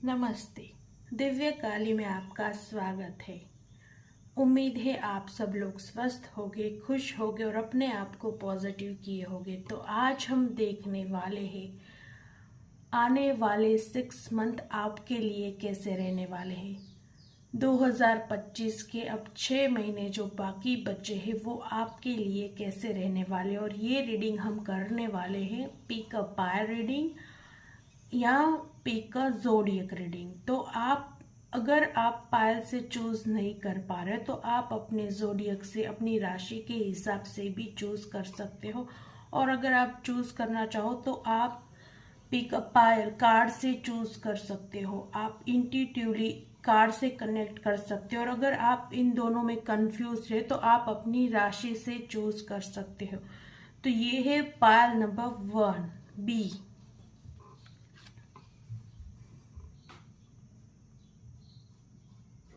नमस्ते। दिव्य काली में आपका स्वागत है। उम्मीद है आप सब लोग स्वस्थ होगे, खुश होगे और अपने आप को पॉजिटिव किए होगे। तो आज हम देखने वाले हैं आने वाले 6 मंथ आपके लिए कैसे रहने वाले हैं। 2025 के अब 6 महीने जो बाकी बचे हैं वो आपके लिए कैसे रहने वाले, और ये रीडिंग हम करने वाले हैं पिक अ पायर रीडिंग या पिक अ ज़ोडिएक रीडिंग। तो अगर आप पायल से चूज नहीं कर पा रहे तो आप अपने ज़ोडिएक से, अपनी राशि के हिसाब से भी चूज कर सकते हो। और अगर आप चूज करना चाहो तो आप पिक अ पायल कार्ड से चूज कर सकते हो। आप इंट्यूटिवली कार्ड से कनेक्ट कर सकते हो। और अगर आप इन दोनों में कंफ्यूज है तो आप अपनी राशि से चूज कर सकते हो। तो ये है पायल नंबर 1 बी।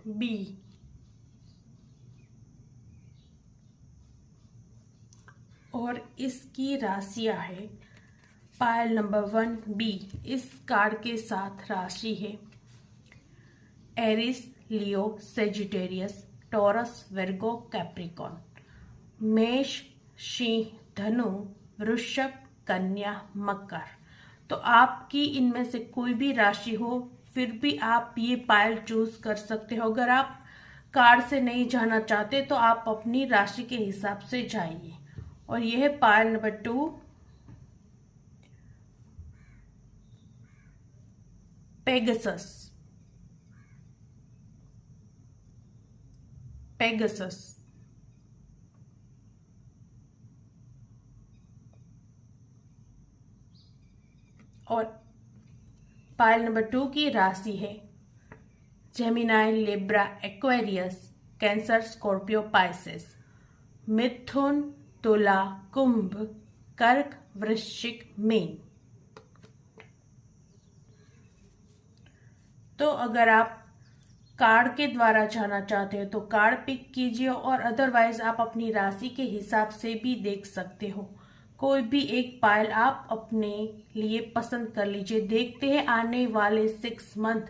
बी और इसकी राशियां है पायल नंबर 1 बी। इस कार्ड के साथ राशि है एरिस, लियो, सेजिटेरियस, टॉरस, वर्गो, कैप्रिकॉन। मेष, सिंह, धनु, वृषभ, कन्या, मकर। तो आपकी इनमें से कोई भी राशि हो फिर भी आप ये पायल चूज कर सकते हो। अगर आप कार्ड से नहीं जाना चाहते तो आप अपनी राशि के हिसाब से जाइए। और यह है पायल नंबर 2 पेगासस। पेगासस और पायल नंबर 2 की राशि है Gemini, Libra, Aquarius, Cancer, Scorpio, Pisces. मिथुन, तुला, कुंभ, कर्क, वृश्चिक, मीन। तो अगर आप कार्ड के द्वारा जाना चाहते हो तो कार्ड पिक कीजिए, और अदरवाइज आप अपनी राशि के हिसाब से भी देख सकते हो। कोई भी एक पायल आप अपने लिए पसंद कर लीजिए। देखते हैं आने वाले 6 मंथ,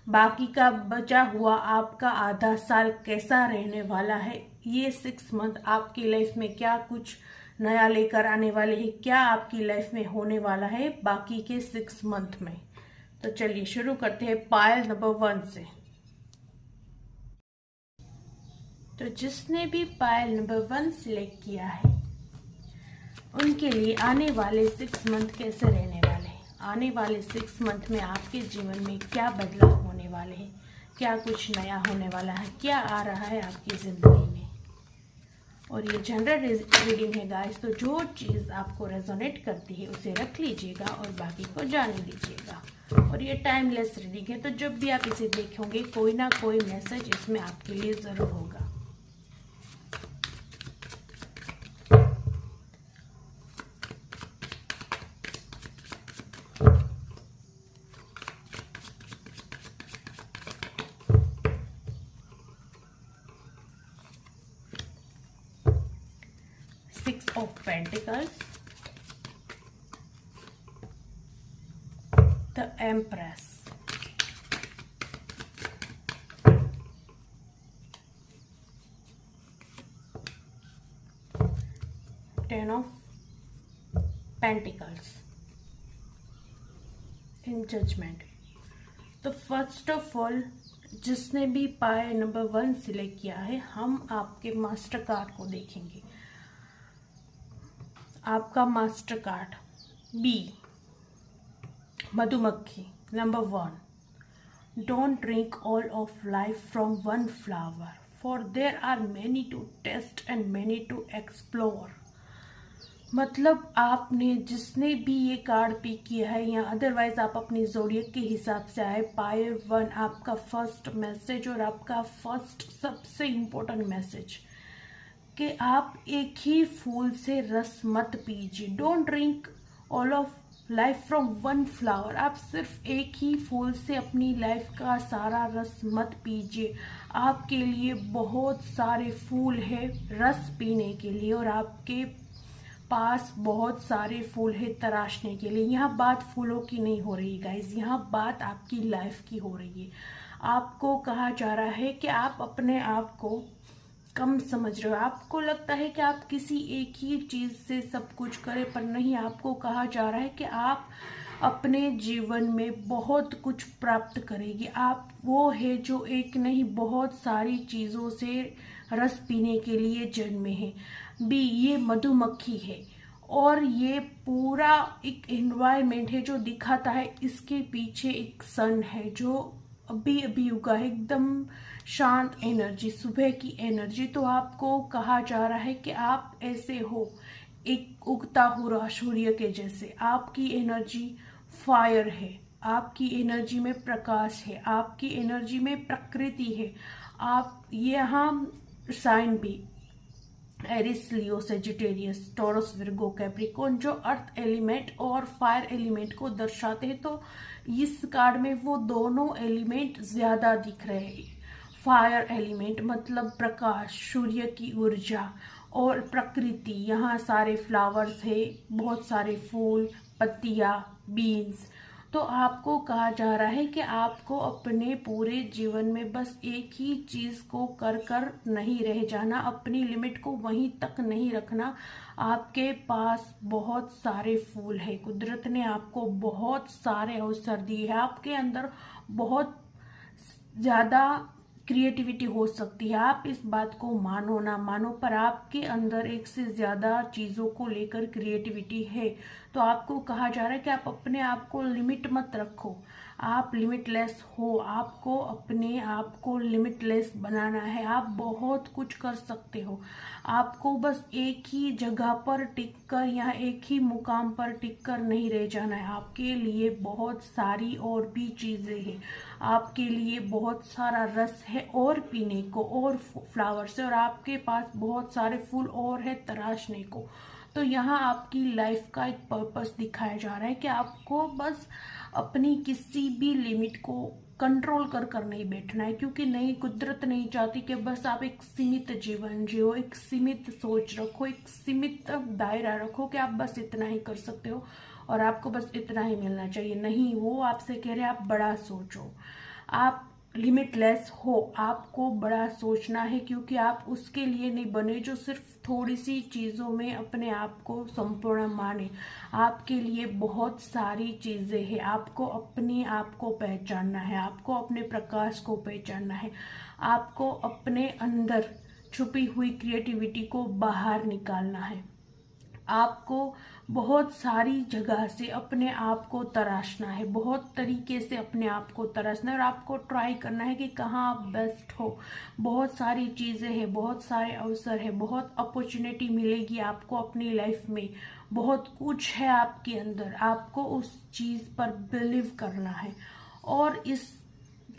बाकी का बचा हुआ आपका आधा साल कैसा रहने वाला है। ये 6 मंथ आपकी लाइफ में क्या कुछ नया लेकर आने वाले हैं, क्या आपकी लाइफ में होने वाला है बाकी के 6 मंथ में। तो चलिए शुरू करते हैं पायल नंबर 1 से। तो जिसने भी पायल नंबर 1 सिलेक्ट किया है उनके लिए आने वाले 6 मंथ कैसे रहने वाले हैं। आने वाले 6 मंथ में आपके जीवन में क्या बदलाव होने वाले हैं, क्या कुछ नया होने वाला है, क्या आ रहा है आपकी जिंदगी में। और ये जनरल रीडिंग है गाइस, तो जो चीज़ आपको रेजोनेट करती है उसे रख लीजिएगा और बाकी को जाने दीजिएगा। और ये टाइमलेस रीडिंग है, तो जब भी आप इसे देखेंगे कोई ना कोई मैसेज इसमें आपके लिए ज़रूर होगा। Six of Pentacles, the Empress, Ten of Pentacles, in Judgment। तो फर्स्ट ऑफ ऑल जिसने भी पायल नंबर 1 सिलेक्ट किया है, हम आपके मास्टर कार्ड को देखेंगे। आपका मास्टर कार्ड बी, मधुमक्खी number 1। Don't drink all of life from one flower, for there are many to taste and many to explore. मतलब आपने जिसने भी ये कार्ड पिक किया है या अदरवाइज आप अपनी ज़ोडिएक के हिसाब से आए, पायल 1 आपका फर्स्ट मैसेज और आपका फर्स्ट सबसे इम्पोर्टेंट मैसेज कि आप एक ही फूल से रस मत पीजिए। Don't drink all of life from one flower. आप सिर्फ एक ही फूल से अपनी लाइफ का सारा रस मत पीजिए। आपके लिए बहुत सारे फूल है रस पीने के लिए, और आपके पास बहुत सारे फूल है तराशने के लिए। यहाँ बात फूलों की नहीं हो रही गाइस, यहाँ बात आपकी लाइफ की हो रही है। आपको कहा जा रहा है कि आप अपने आप को कम समझ रहे हो। आपको लगता है कि आप किसी एक ही चीज से सब कुछ करें, पर नहीं। आपको कहा जा रहा है कि आप अपने जीवन में बहुत कुछ प्राप्त करेगी। आप वो है जो एक नहीं बहुत सारी चीजों से रस पीने के लिए जन्मे हैं। बी, ये मधुमक्खी है और ये पूरा एक एनवायरमेंट है जो दिखाता है। इसके पीछे एक सन है जो अभी अभी उगा है, एकदम शांत एनर्जी, सुबह की एनर्जी। तो आपको कहा जा रहा है कि आप ऐसे हो, एक उगता हुआ सूर्य के जैसे। आपकी एनर्जी फायर है, आपकी एनर्जी में प्रकाश है, आपकी एनर्जी में प्रकृति है। आप यहाँ साइन भी एरिस, लियो, सेजिटेरियस, टॉरस, विर्गो, कैप्रिकॉर्न जो अर्थ एलिमेंट और फायर एलिमेंट को दर्शाते हैं, तो इस कार्ड में वो दोनों एलिमेंट ज्यादा दिख रहे हैं। फायर एलिमेंट मतलब प्रकाश, सूर्य की ऊर्जा और प्रकृति। यहाँ सारे फ्लावर्स है, बहुत सारे फूल, पत्तियां, बीन्स। तो आपको कहा जा रहा है कि आपको अपने पूरे जीवन में बस एक ही चीज को कर कर नहीं रह जाना, अपनी लिमिट को वहीं तक नहीं रखना। आपके पास बहुत सारे फूल है, कुदरत ने आपको बहुत सारे अवसर दिए हैं। आपके अंदर बहुत ज्यादा क्रिएटिविटी हो सकती है। आप इस बात को मानो ना मानो, पर आपके अंदर एक से ज्यादा चीजों को लेकर क्रिएटिविटी है। तो आपको कहा जा रहा है कि आप अपने आप को लिमिट मत रखो। आप लिमिटलेस हो, आपको अपने आप को लिमिटलेस बनाना है। आप बहुत कुछ कर सकते हो। आपको बस एक ही जगह पर टिक कर या एक ही मुकाम पर टिक कर नहीं रह जाना है। आपके लिए बहुत सारी और भी चीजें हैं, आपके लिए बहुत सारा रस है और पीने को, और फ्लावर्स है, और आपके पास बहुत सारे फूल और है तराशने को। तो यहाँ आपकी लाइफ का एक पर्पस दिखाया जा रहा है कि आपको बस अपनी किसी भी लिमिट को कंट्रोल कर नहीं बैठना है, क्योंकि नहीं, कुदरत नहीं चाहती कि बस आप एक सीमित जीवन जियो, एक सीमित सोच रखो, एक सीमित दायरा रखो कि आप बस इतना ही कर सकते हो और आपको बस इतना ही मिलना चाहिए। नहीं, वो आपसे कह रहे हैं आप बड़ा सोचो, आप लिमिटलेस हो, आपको बड़ा सोचना है, क्योंकि आप उसके लिए नहीं बने जो सिर्फ थोड़ी सी चीजों में अपने आप को संपूर्ण माने। आपके लिए बहुत सारी चीजें हैं। आपको अपने आप को पहचानना है, आपको अपने प्रकाश को पहचानना है, आपको अपने अंदर छुपी हुई क्रिएटिविटी को बाहर निकालना है। आपको बहुत सारी जगह से अपने आप को तराशना है, बहुत तरीके से अपने आप को तराशना है, और आपको ट्राई करना है कि कहाँ आप बेस्ट हो। बहुत सारी चीजें हैं, बहुत सारे अवसर है, बहुत अपॉर्चुनिटी मिलेगी आपको अपनी लाइफ में। बहुत कुछ है आपके अंदर, आपको उस चीज पर बिलीव करना है। और इस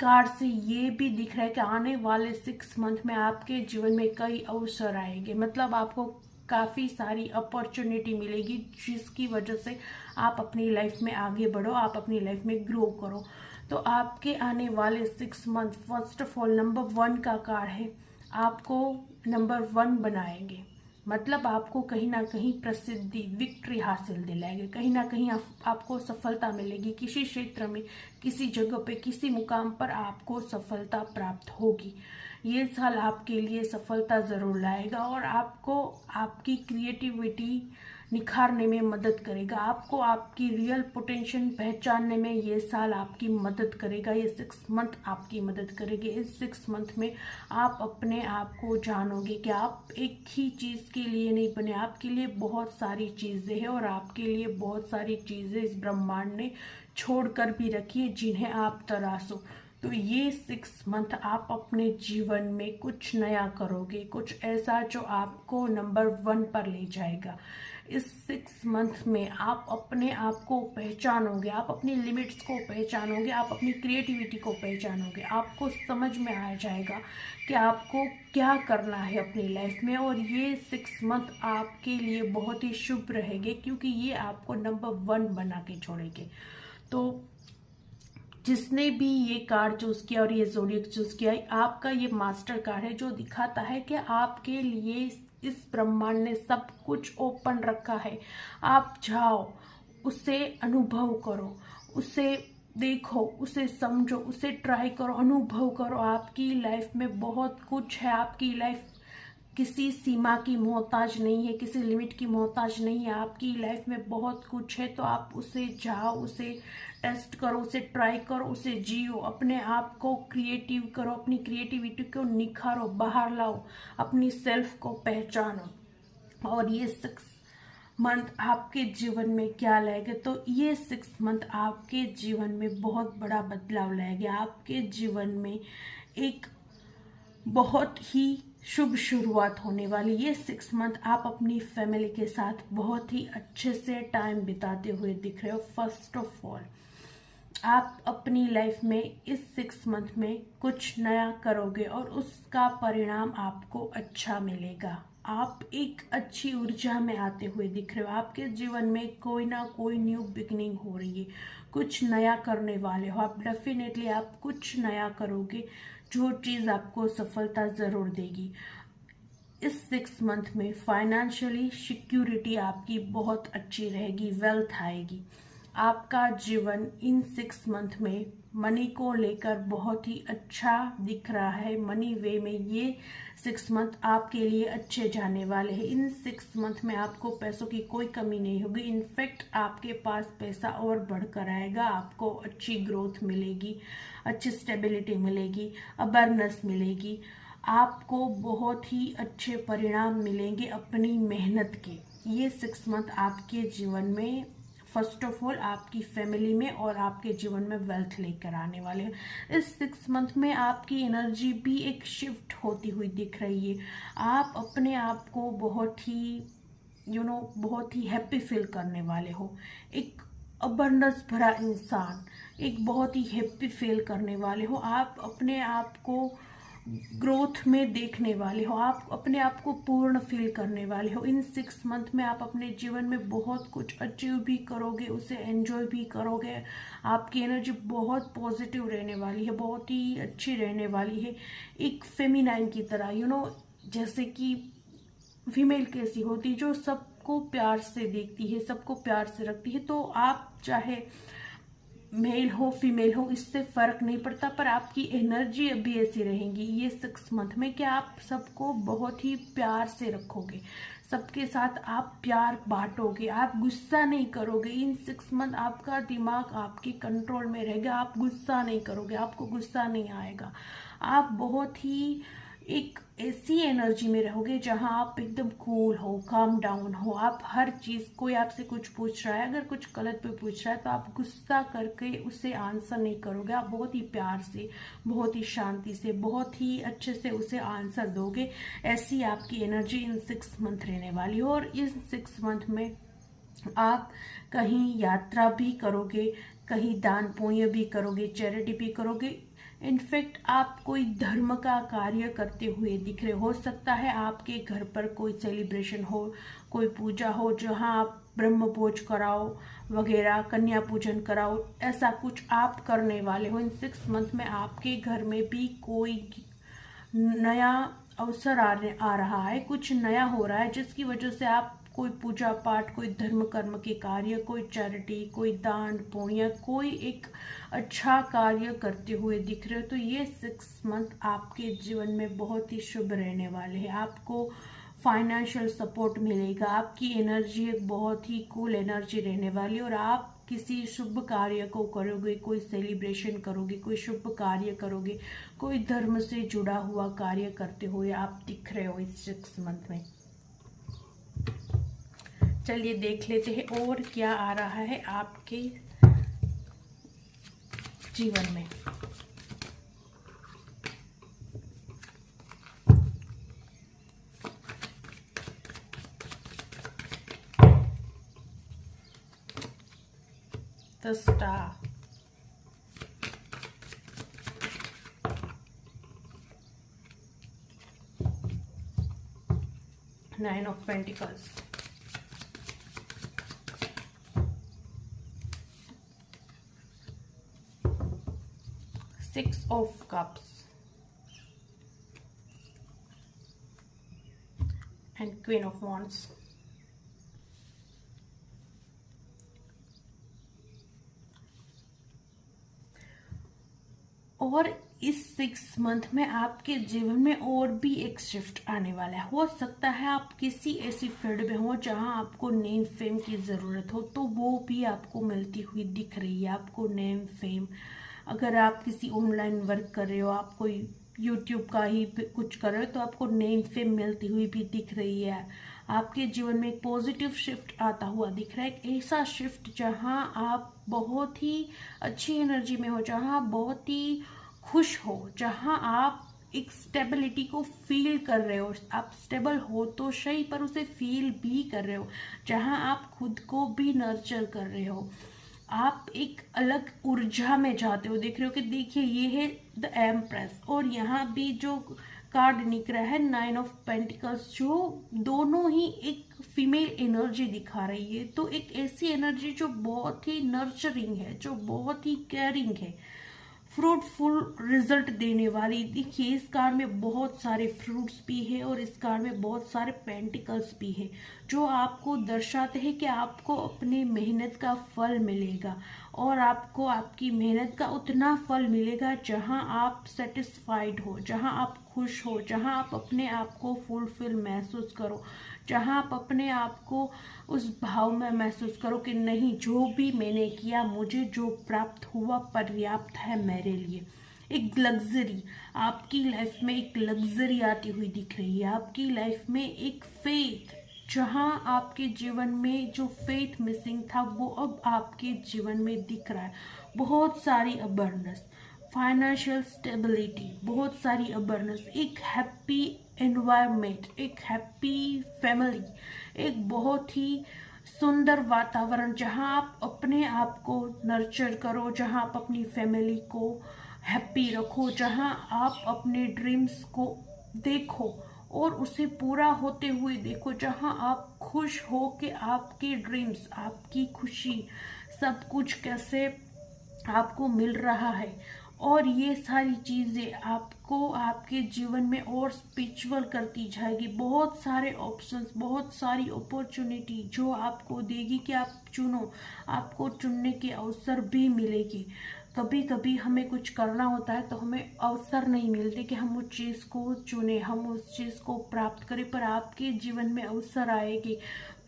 कार्ड से ये भी दिख रहा है कि आने वाले 6 मंथ में आपके जीवन में कई अवसर आएंगे, मतलब आपको काफी सारी अपॉर्चुनिटी मिलेगी, जिसकी वजह से आप अपनी लाइफ में आगे बढ़ो, आप अपनी लाइफ में ग्रो करो। तो आपके आने वाले 6 month, first of all number 1 का कार्ड है, आपको नंबर 1 बनाएंगे, मतलब आपको कहीं ना कहीं प्रसिद्धि, विक्ट्री हासिल दिलाएंगे, कहीं ना कहीं आपको सफलता मिलेगी किसी क्षेत्र में, किसी जगह पे, किसी मुकाम पर आपको सफलता प्राप्त होगी। ये साल आपके लिए सफलता जरूर लाएगा और आपको आपकी क्रिएटिविटी निखारने में मदद करेगा, आपको आपकी रियल पोटेंशियल पहचानने में ये साल आपकी मदद करेगा। ये 6 मंथ आपकी मदद करेगी। इस 6 मंथ में आप अपने आप को जानोगे कि आप एक ही चीज के लिए नहीं बने, आपके लिए बहुत सारी चीजें हैं और आपके लिए बहुत सारी चीजें इस ब्रह्मांड ने छोड़ कर भी रखी है जिन्हें आप तराशो। तो ये 6 मंथ आप अपने जीवन में कुछ नया करोगे, कुछ ऐसा जो आपको नंबर 1 पर ले जाएगा। इस 6 मंथ में आप अपने आप को पहचानोगे, आप अपनी लिमिट्स को पहचानोगे, आप अपनी क्रिएटिविटी को पहचानोगे, आपको समझ में आ जाएगा कि आपको क्या करना है अपनी लाइफ में। और ये 6 मंथ आपके लिए बहुत ही शुभ रहेंगे, क्योंकि ये आपको नंबर 1 बना के छोड़ेंगे। तो जिसने भी ये कार्ड चूज किया और ये ज़ोडिएक चूज किया, आपका ये मास्टर कार्ड है जो दिखाता है कि आपके लिए इस ब्रह्मांड ने सब कुछ ओपन रखा है। आप जाओ, उसे अनुभव करो, उसे देखो, उसे समझो, उसे ट्राई करो, अनुभव करो। आपकी लाइफ में बहुत कुछ है। आपकी लाइफ किसी सीमा की मोहताज नहीं है, किसी लिमिट की मोहताज नहीं है। आपकी लाइफ में बहुत कुछ है, तो आप उसे जाओ, उसे टेस्ट करो, उसे ट्राई करो, उसे जियो, अपने आप को क्रिएटिव करो, अपनी क्रिएटिविटी को निखारो, बाहर लाओ, अपनी सेल्फ को पहचानो। और ये 6 मंथ आपके जीवन में क्या लाएगा? तो ये 6 मंथ आपके जीवन में बहुत बड़ा बदलाव लाएगा। आपके जीवन में एक बहुत ही शुभ शुरुआत होने वाली। ये 6 मंथ आप अपनी फैमिली के साथ बहुत ही अच्छे से टाइम बिताते हुए दिख रहे हो। फर्स्ट ऑफ ऑल, आप अपनी लाइफ में इस 6 मंथ में कुछ नया करोगे और उसका परिणाम आपको अच्छा मिलेगा। आप एक अच्छी ऊर्जा में आते हुए दिख रहे हो। आपके जीवन में कोई ना कोई न्यू बिगिनिंग हो रही है, कुछ नया करने वाले हो आप। डेफिनेटली आप कुछ नया करोगे, जो चीज़ आपको सफलता ज़रूर देगी। इस 6 मंथ में फाइनेंशियली सिक्योरिटी आपकी बहुत अच्छी रहेगी, वेल्थ आएगी। आपका जीवन इन 6 मंथ में मनी को लेकर बहुत ही अच्छा दिख रहा है। मनी वे में ये 6 मंथ आपके लिए अच्छे जाने वाले हैं। इन 6 मंथ में आपको पैसों की कोई कमी नहीं होगी। इनफैक्ट आपके पास पैसा और बढ़कर आएगा। आपको अच्छी ग्रोथ मिलेगी, अच्छी स्टेबिलिटी मिलेगी, अवेयरनेस मिलेगी। आपको बहुत ही अच्छे परिणाम मिलेंगे अपनी मेहनत के। ये 6 मंथ आपके जीवन में फर्स्ट ऑफ ऑल आपकी फैमिली में और आपके जीवन में वेल्थ लेकर आने वाले हैं। इस 6 मंथ में आपकी एनर्जी भी एक शिफ्ट होती हुई दिख रही है। आप अपने आप को बहुत ही बहुत ही हैप्पी फील करने वाले हो। एक अबंडेंस भरा इंसान, एक बहुत ही हैप्पी फील करने वाले हो। आप अपने आप को ग्रोथ में देखने वाले हो। आप अपने आप को पूर्ण फील करने वाले हो। इन 6 मंथ में आप अपने जीवन में बहुत कुछ अचीव भी करोगे, उसे एंजॉय भी करोगे। आपकी एनर्जी बहुत पॉजिटिव रहने वाली है, बहुत ही अच्छी रहने वाली है। एक फेमिनाइन की तरह, जैसे कि फीमेल कैसी होती, जो सबको प्यार से देखती है, सबको प्यार से रखती है। तो आप चाहे मेल हो फीमेल हो, इससे फर्क नहीं पड़ता, पर आपकी एनर्जी अभी ऐसी रहेगी ये 6 मंथ में कि आप सबको बहुत ही प्यार से रखोगे, सबके साथ आप प्यार बांटोगे, आप गुस्सा नहीं करोगे। इन 6 मंथ आपका दिमाग आपके कंट्रोल में रहेगा। आप गुस्सा नहीं करोगे, आपको गुस्सा नहीं आएगा। आप बहुत ही एक ऐसी एनर्जी में रहोगे जहां आप एकदम कूल हो, काम डाउन हो। आप हर चीज, कोई आपसे कुछ पूछ रहा है, अगर कुछ गलत पे पूछ रहा है, तो आप गुस्सा करके उसे आंसर नहीं करोगे। आप बहुत ही प्यार से, बहुत ही शांति से, बहुत ही अच्छे से उसे आंसर दोगे। ऐसी आपकी एनर्जी इन 6 मंथ रहने वाली हो। और इस 6 मंथ में आप कहीं यात्रा भी करोगे, कहीं दान पुण्य भी करोगे, चैरिटी भी करोगे। इनफैक्ट आप कोई धर्म का कार्य करते हुए दिख रहे हो सकता है आपके घर पर कोई सेलिब्रेशन हो, कोई पूजा हो, जहां आप ब्रह्म भोज कराओ वगैरह, कन्या पूजन कराओ, ऐसा कुछ आप करने वाले हो। इन 6 मंथ में आपके घर में भी कोई नया अवसर आ रहा है, कुछ नया हो रहा है, जिसकी वजह से आप कोई पूजा पाठ, कोई धर्म कर्म के कार्य, कोई चैरिटी, कोई दान पुण्य, कोई एक अच्छा कार्य करते हुए दिख रहे हो। तो ये 6 मंथ आपके जीवन में बहुत ही शुभ रहने वाले हैं। आपको फाइनेंशियल सपोर्ट मिलेगा। आपकी एनर्जी एक बहुत ही कूल एनर्जी रहने वाली है। और आप किसी शुभ कार्य को करोगे, कोई सेलिब्रेशन करोगे, कोई शुभ कार्य करोगे, कोई धर्म से जुड़ा हुआ कार्य करते हुए आप दिख रहे हो इस 6 मंथ में। चलिए देख लेते हैं और क्या आ रहा है आपके जीवन में। The Star, Nine of Pentacles, Six of Cups, and queen of wands. और इस 6 मंथ में आपके जीवन में और भी एक शिफ्ट आने वाला है। हो सकता है आप किसी ऐसी फील्ड में हो जहां आपको नेम फेम की ज़रूरत हो, तो वो भी आपको मिलती हुई दिख रही है। आपको नेम फेम, अगर आप किसी ऑनलाइन वर्क कर रहे हो, आप कोई यूट्यूब का ही कुछ कर रहे हो, तो आपको नेम फेम मिलती हुई भी दिख रही है। आपके जीवन में एक पॉजिटिव शिफ्ट आता हुआ दिख रहा है, एक ऐसा शिफ्ट जहां आप बहुत ही अच्छी एनर्जी में हो, जहां आप बहुत ही खुश हो, जहां आप एक स्टेबिलिटी को फील कर रहे हो। आप स्टेबल हो तो सही, पर उसे फील भी कर रहे हो, जहां आप खुद को भी नर्चर कर रहे हो। आप एक अलग ऊर्जा में जाते हो। देख रहे हो कि देखिए ये है द एम्प्रेस, और यहाँ भी जो कार्ड निकला है 9 ऑफ पेंटिकल्स, जो दोनों ही एक फीमेल एनर्जी दिखा रही है। तो एक ऐसी एनर्जी जो बहुत ही नर्चरिंग है, जो बहुत ही केयरिंग है, फ्रूटफुल रिजल्ट देने वाली। देखिए इस कार्ड में बहुत सारे फ्रूट्स भी है और इस कार्ड में बहुत सारे पेंटिकल्स भी है, जो आपको दर्शाते हैं कि आपको अपनी मेहनत का फल मिलेगा, और आपको आपकी मेहनत का उतना फल मिलेगा जहां आप सेटिस्फाइड हो, जहां आप खुश हो, जहां आप अपने आप को फुलफिल महसूस करो, जहां आप अपने आप को उस भाव में महसूस करो कि नहीं, जो भी मैंने किया, मुझे जो प्राप्त हुआ पर्याप्त है मेरे लिए। एक लग्जरी आपकी लाइफ में, एक लग्जरी आती हुई दिख रही है आपकी लाइफ में। एक फेथ, जहां आपके जीवन में जो फेथ मिसिंग था वो अब आपके जीवन में दिख रहा है। बहुत सारी अबंडेंस, फाइनेंशियल स्टेबिलिटी, बहुत सारी अबंडेंस, एक हैप्पी एनवायरनमेंट, एक हैप्पी फैमिली, एक बहुत ही सुंदर वातावरण, जहां आप अपने आप को नर्चर करो, जहां आप अपनी फैमिली को हैप्पी रखो, जहां आप अपने ड्रीम्स को देखो और उसे पूरा होते हुए देखो, जहां आप खुश हो कि आपके ड्रीम्स, आपकी खुशी, सब कुछ कैसे आपको मिल रहा है। और ये सारी चीजें आपको आपके जीवन में और स्पिरिचुअल करती जाएगी। बहुत सारे ऑप्शंस, बहुत सारी अपॉर्चुनिटी जो आपको देगी कि आप चुनो, आपको चुनने के अवसर भी मिलेगी। कभी कभी हमें कुछ करना होता है तो हमें अवसर नहीं मिलते कि हम उस चीज़ को चुने, हम उस चीज़ को प्राप्त करें, पर आपके जीवन में अवसर आएगी,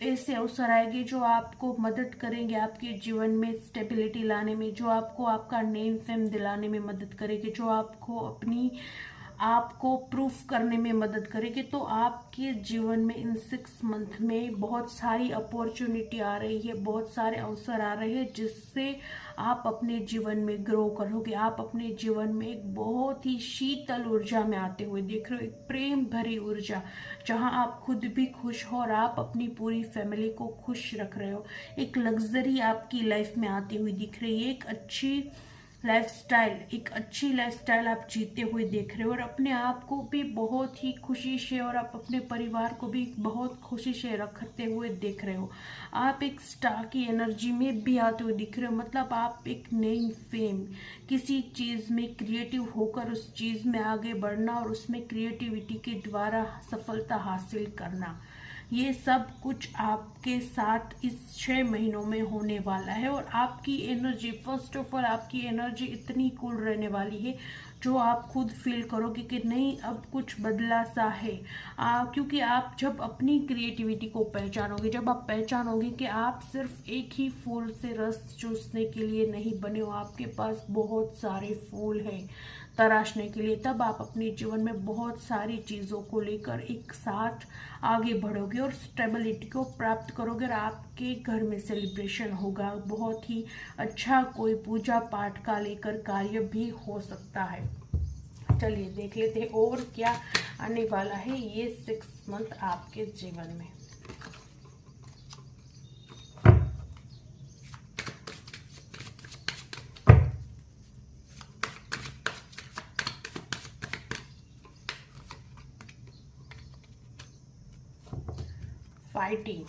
ऐसे अवसर आएंगे जो आपको मदद करेंगे आपके जीवन में स्टेबिलिटी लाने में, जो आपको आपका नेम फेम दिलाने में मदद करेंगे, जो आपको अपनी आपको प्रूफ करने में मदद करेगी। तो आपके जीवन में इन 6 मंथ में बहुत सारी अपॉर्चुनिटी आ रही है, बहुत सारे अवसर आ रहे हैं, जिससे आप अपने जीवन में ग्रो करोगे। आप अपने जीवन में एक बहुत ही शीतल ऊर्जा में आते हुए देख रहे हो, एक प्रेम भरी ऊर्जा, जहां आप खुद भी खुश हो और आप अपनी पूरी फैमिली को खुश रख रहे हो। एक लग्जरी आपकी लाइफ में आती हुई दिख रही है, एक अच्छी लाइफस्टाइल आप जीते हुए देख रहे हो, और अपने आप को भी बहुत ही खुशी से और आप अपने परिवार को भी बहुत खुशी से रखते हुए देख रहे हो। आप एक स्टार की एनर्जी में भी आते हुए दिख रहे हो, मतलब आप एक नई फेम, किसी चीज़ में क्रिएटिव होकर उस चीज़ में आगे बढ़ना और उसमें क्रिएटिविटी के द्वारा सफलता हासिल करना, ये सब कुछ आपके साथ इस 6 महीनों में होने वाला है। और आपकी एनर्जी, फर्स्ट ऑफ ऑल आपकी एनर्जी इतनी कूल रहने वाली है, जो आप खुद फील करोगे कि नहीं, अब कुछ बदला सा है। क्योंकि आप जब अपनी क्रिएटिविटी को पहचानोगे, जब आप पहचानोगे कि आप सिर्फ एक ही फूल से रस चूसने के लिए नहीं बने हो, आपके पास बहुत सारे फूल हैं तराशने के लिए, तब आप अपने जीवन में बहुत सारी चीज़ों को लेकर एक साथ आगे बढ़ोगे और स्टेबिलिटी को प्राप्त करोगे, और आपके घर में सेलिब्रेशन होगा। बहुत ही अच्छा कोई पूजा पाठ का लेकर कार्य भी हो सकता है। चलिए देख लेते हैं और क्या आने वाला है ये 6 मंथ आपके जीवन में। Fighting,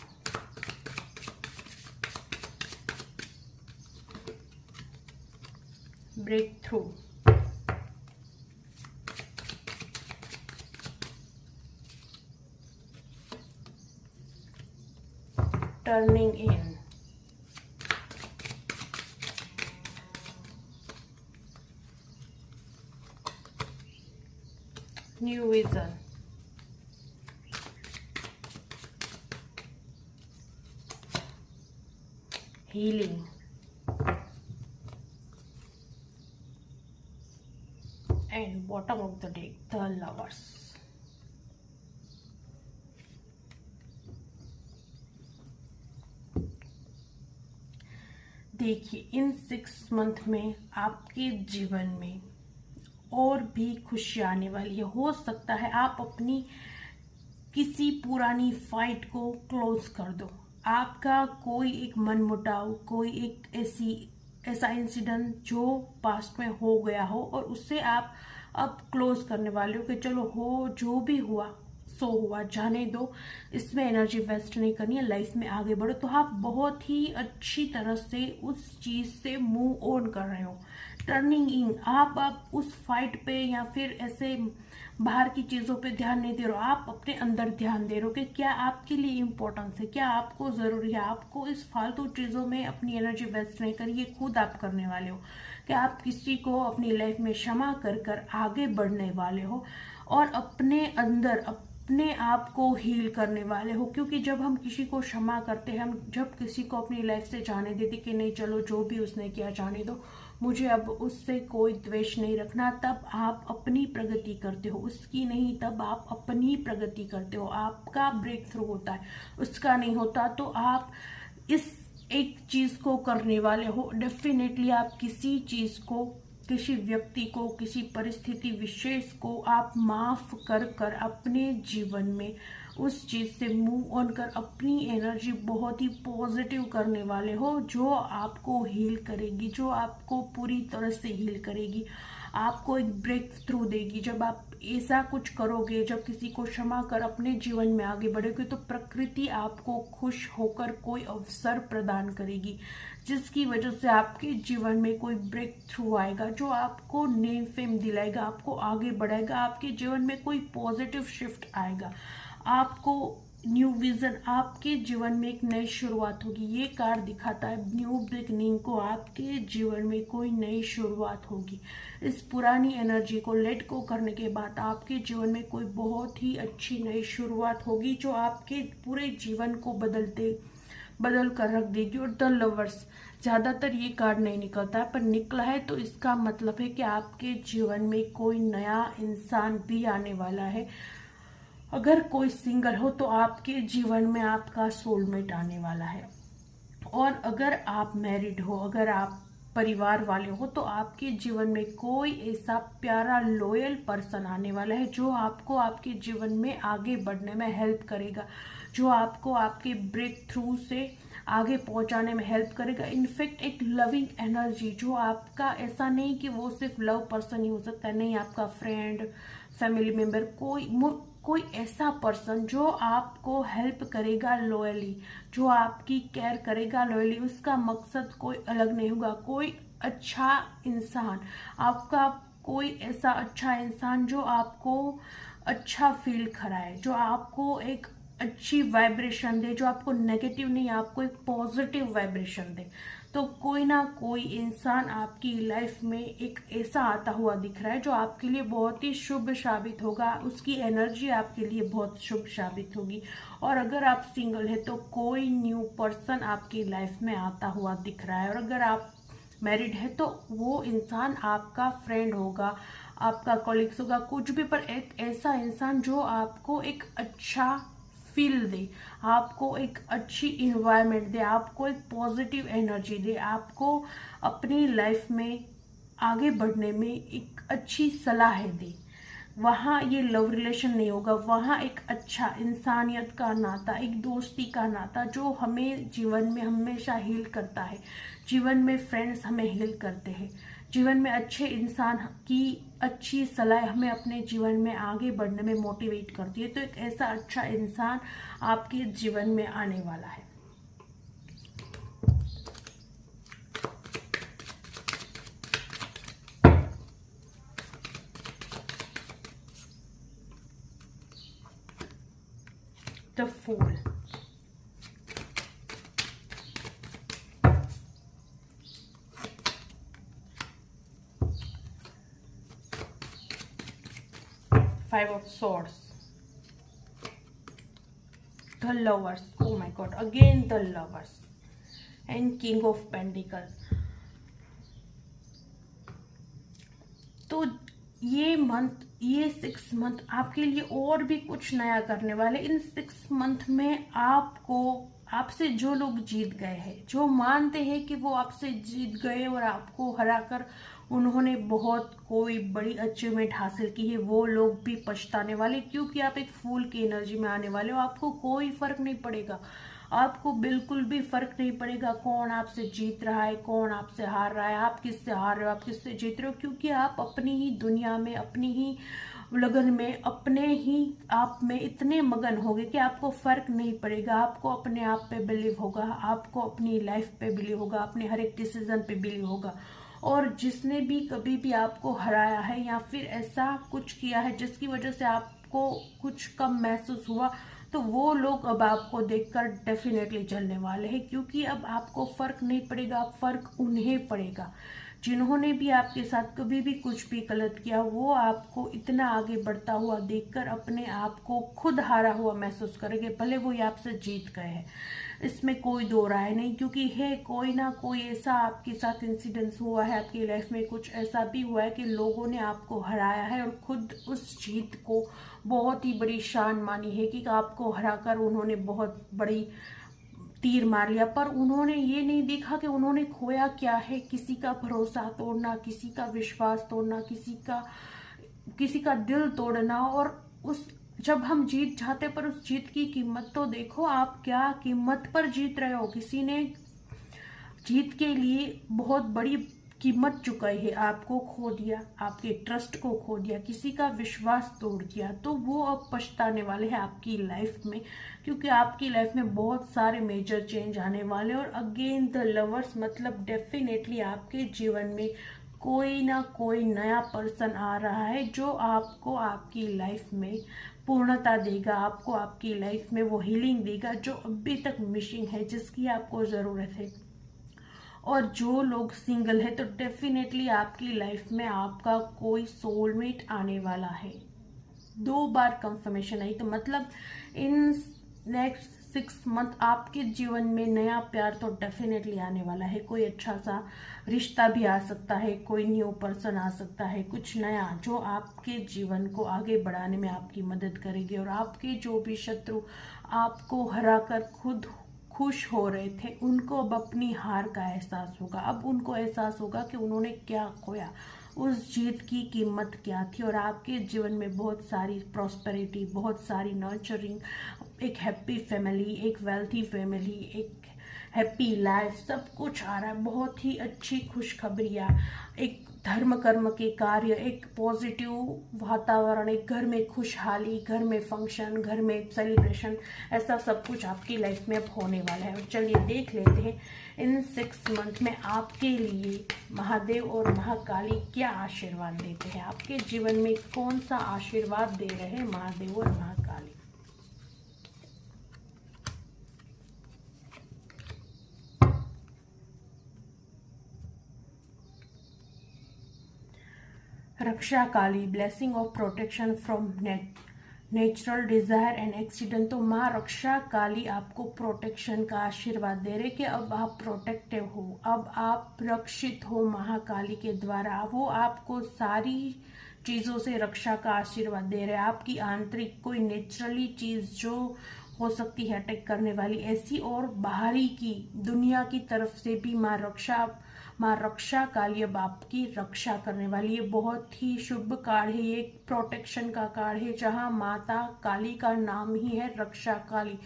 break through, turning in. New vision. Healing. And bottom of the deck, the Lovers. देखिए, इन 6 मंथ में आपके जीवन में और भी खुशी आने वाली है। हो सकता है आप अपनी किसी पुरानी फाइट को क्लोज कर दो। आपका कोई एक मनमुटाव, कोई एक ऐसा इंसिडेंट जो पास्ट में हो गया हो और उससे आप अब क्लोज करने वाले हो कि चलो हो, जो भी हुआ सो हुआ, जाने दो, इसमें एनर्जी वेस्ट नहीं करनी है, लाइफ में आगे बढ़ो। तो आप बहुत ही अच्छी तरह से उस चीज से मूव ऑन कर रहे हो, टर्निंग इन। आप उस फाइट पे या फिर ऐसे बाहर की चीजों पे ध्यान नहीं दे रहे हो, आप अपने अंदर ध्यान दे रहे हो कि क्या आपके लिए इम्पोर्टेंस है, क्या आपको जरूरी है। आपको इस फालतू चीजों में अपनी एनर्जी वेस्ट नहीं करी, ये खुद आप करने वाले हो कि आप किसी को अपनी लाइफ में क्षमा कर कर आगे बढ़ने वाले हो और अपने अंदर अपने आप को हील करने वाले हो। क्योंकि जब हम किसी को क्षमा करते हैं, हम जब किसी को अपनी लाइफ से जाने देते कि नहीं चलो जो भी उसने किया जाने दो, मुझे अब उससे कोई द्वेष नहीं रखना, तब आप अपनी प्रगति करते हो, उसकी नहीं। तब आप अपनी प्रगति करते हो, आपका ब्रेक थ्रू होता है, उसका नहीं होता। तो आप इस एक चीज को करने वाले हो। डेफिनेटली आप किसी चीज को, किसी व्यक्ति को, किसी परिस्थिति विशेष को आप माफ कर कर अपने जीवन में उस चीज से मूव ऑन कर अपनी एनर्जी बहुत ही पॉजिटिव करने वाले हो, जो आपको हील करेगी, जो आपको पूरी तरह से हील करेगी, आपको एक ब्रेक थ्रू देगी। जब आप ऐसा कुछ करोगे, जब किसी को क्षमा कर अपने जीवन में आगे बढ़ोगे, तो प्रकृति आपको खुश होकर कोई अवसर प्रदान करेगी, जिसकी वजह से आपके जीवन में कोई ब्रेक थ्रू आएगा, जो आपको नेम फेम दिलाएगा, आपको आगे बढ़ाएगा, आपके जीवन में कोई पॉजिटिव शिफ्ट आएगा, आपको न्यू विजन, आपके जीवन में एक नई शुरुआत होगी। ये कार्ड दिखाता है न्यू बिगनिंग को, आपके जीवन में कोई नई शुरुआत होगी। इस पुरानी एनर्जी को लेट गो करने के बाद आपके जीवन में कोई बहुत ही अच्छी नई शुरुआत होगी, जो आपके पूरे जीवन को बदल कर रख देगी। और द लवर्स, ज्यादातर ये कार्ड नहीं निकलता है, पर निकला है, तो इसका मतलब है कि आपके जीवन में कोई नया इंसान भी आने वाला है। अगर कोई सिंगल हो तो आपके जीवन में आपका सोलमेट आने वाला है, और अगर आप मैरिड हो, अगर आप परिवार वाले हो, तो आपके जीवन में कोई ऐसा प्यारा लॉयल पर्सन आने वाला है, जो आपको आपके जीवन में आगे बढ़ने में हेल्प करेगा, जो आपको आपके ब्रेक थ्रू से आगे पहुंचाने में हेल्प करेगा। इनफैक्ट एक लविंग एनर्जी, जो आपका, ऐसा नहीं कि वो सिर्फ लव पर्सन ही हो सकता है, नहीं, आपका फ्रेंड, फैमिली मेंबर, कोई ऐसा पर्सन जो आपको हेल्प करेगा लॉयली, जो आपकी केयर करेगा लॉयली। उसका मकसद कोई अलग नहीं होगा, कोई अच्छा इंसान, आपका कोई ऐसा अच्छा इंसान जो आपको अच्छा फील कराए, जो आपको एक अच्छी वाइब्रेशन दे, जो आपको नेगेटिव नहीं, आपको एक पॉजिटिव वाइब्रेशन दे। तो कोई ना कोई इंसान आपकी लाइफ में एक ऐसा आता हुआ दिख रहा है, जो आपके लिए बहुत ही शुभ साबित होगा, उसकी एनर्जी आपके लिए बहुत शुभ साबित होगी। और अगर आप सिंगल है तो कोई न्यू पर्सन आपकी लाइफ में आता हुआ दिख रहा है, और अगर आप मैरिड है तो वो इंसान आपका फ्रेंड होगा, आपका कॉलीग्स होगा, कुछ भी, पर एक ऐसा इंसान जो आपको एक अच्छा फील दे, आपको एक अच्छी इन्वायरमेंट दे, आपको एक पॉजिटिव एनर्जी दे, आपको अपनी लाइफ में आगे बढ़ने में एक अच्छी सलाह दे। वहाँ ये लव रिलेशन नहीं होगा, वहाँ एक अच्छा इंसानियत का नाता, एक दोस्ती का नाता, जो हमें जीवन में हमेशा हील करता है। जीवन में फ्रेंड्स हमें हील करते हैं, जीवन में अच्छे इंसान की अच्छी सलाह हमें अपने जीवन में आगे बढ़ने में मोटिवेट करती है। तो एक ऐसा अच्छा इंसान आपके जीवन में आने वाला है। The fool, five of swords, the lovers, oh my god, again the lovers and king of pentacle. तो ये मंथ, ये 6 मंथ आपके लिए और भी कुछ नया करने वाले। इन 6 मंथ में आपको, आपसे जो लोग जीत गए हैं, जो मानते हैं कि वो आपसे जीत गए और आपको हराकर उन्होंने बहुत कोई बड़ी अचीवमेंट हासिल की है, वो लोग भी पछताने वाले, क्योंकि आप एक फूल की एनर्जी में आने वाले हो। आपको कोई फर्क नहीं पड़ेगा, आपको बिल्कुल भी फर्क नहीं पड़ेगा कौन आपसे जीत रहा है, कौन आपसे हार रहा है, आप किससे हार रहे हो, आप किससे जीत रहे हो, क्योंकि आप अपनी ही दुनिया में, अपनी ही लगन में, अपने ही आप में इतने मगन होगे कि आपको फर्क नहीं पड़ेगा। आपको अपने आप पे बिलीव होगा, आपको अपनी लाइफ पे बिलीव होगा, अपने हर एक डिसीजन पे बिलीव होगा। और जिसने भी कभी भी आपको हराया है या फिर ऐसा कुछ किया है जिसकी वजह से आपको कुछ कम महसूस हुआ, तो वो लोग अब आपको देखकर डेफिनेटली जलने वाले हैं, क्योंकि अब आपको फर्क नहीं पड़ेगा, फर्क उन्हें पड़ेगा। जिन्होंने भी आपके साथ कभी भी कुछ भी गलत किया, वो आपको इतना आगे बढ़ता हुआ देखकर अपने आप को खुद हारा हुआ महसूस करेंगे, भले वो आपसे जीत गए हैं। इसमें कोई दो राय नहीं, क्योंकि है कोई ना कोई ऐसा आपके साथ इंसिडेंस हुआ है, आपकी लाइफ में कुछ ऐसा भी हुआ है कि लोगों ने आपको हराया है और खुद उस जीत को बहुत ही बड़ी शान मानी है कि आपको हराकर उन्होंने बहुत बड़ी तीर मार लिया। पर उन्होंने ये नहीं देखा कि उन्होंने खोया क्या है। किसी का भरोसा तोड़ना, किसी का विश्वास तोड़ना, किसी का दिल तोड़ना। और उस, जब हम जीत जाते, पर उस जीत की कीमत तो देखो, आप क्या कीमत पर जीत रहे हो। किसी ने जीत के लिए बहुत बड़ी कीमत चुकाई है, आपको खो दिया, आपके ट्रस्ट को खो दिया, किसी का विश्वास तोड़ दिया, तो वो अब पछताने वाले हैं आपकी लाइफ में, क्योंकि आपकी लाइफ में बहुत सारे मेजर चेंज आने वाले। और अगेन द लवर्स मतलब डेफिनेटली आपके जीवन में कोई ना कोई नया पर्सन आ रहा है जो आपको आपकी लाइफ में पूर्णता देगा, आपको आपकी लाइफ में वो हीलिंग देगा जो अभी तक मिसिंग है, जिसकी आपको ज़रूरत है। और जो लोग सिंगल है, तो डेफिनेटली आपकी लाइफ में आपका कोई सोलमेट आने वाला है। 2 बार कंफर्मेशन आई, तो मतलब इन नेक्स्ट 6 मंथ आपके जीवन में नया प्यार तो डेफिनेटली आने वाला है। कोई अच्छा सा रिश्ता भी आ सकता है, कोई न्यू पर्सन आ सकता है, कुछ नया जो आपके जीवन को आगे बढ़ाने में आपकी मदद करेगी। और आपके जो भी शत्रु आपको हराकर खुद खुश हो रहे थे, उनको अब अपनी हार का एहसास होगा। अब उनको एहसास होगा कि उन्होंने क्या खोया, उस जीत की कीमत क्या थी। और आपके जीवन में बहुत सारी प्रॉस्पेरिटी, बहुत सारी नर्चरिंग, एक हैप्पी फैमिली, एक वेल्थी फैमिली, एक हैप्पी लाइफ, सब कुछ आ रहा है। बहुत ही अच्छी खुशखबरियाँ, एक धर्म कर्म के कार्य, एक पॉजिटिव वातावरण, एक घर में खुशहाली, घर में फंक्शन, घर में सेलिब्रेशन, ऐसा सब कुछ आपकी लाइफ में अब होने वाला है। और चलिए देख लेते हैं इन 6 मंथ में आपके लिए महादेव और महाकाली क्या आशीर्वाद देते हैं। आपके जीवन में कौन सा आशीर्वाद दे रहे हैं महादेव और Mahakali. Raksha Kali, blessing of protection from natural desire and accident. तो माँ रक्षा काली आपको प्रोटेक्शन का आशीर्वाद दे रहे कि अब आप प्रोटेक्टिव हो, अब आप रक्षित हो महाकाली के द्वारा। वो आपको सारी चीज़ों से रक्षा का आशीर्वाद दे रहे हैं। आपकी आंतरिक कोई नेचुरली चीज़ जो हो सकती है अटैक करने वाली, ऐसी और बाहरी की दुनिया की तरफ से भी माँ रक्षा काली अब आपकी रक्षा करने वाली है। बहुत ही शुभ कार्ड है ये, प्रोटेक्शन का कार्ड है, जहाँ माता काली का नाम ही है रक्षा काली।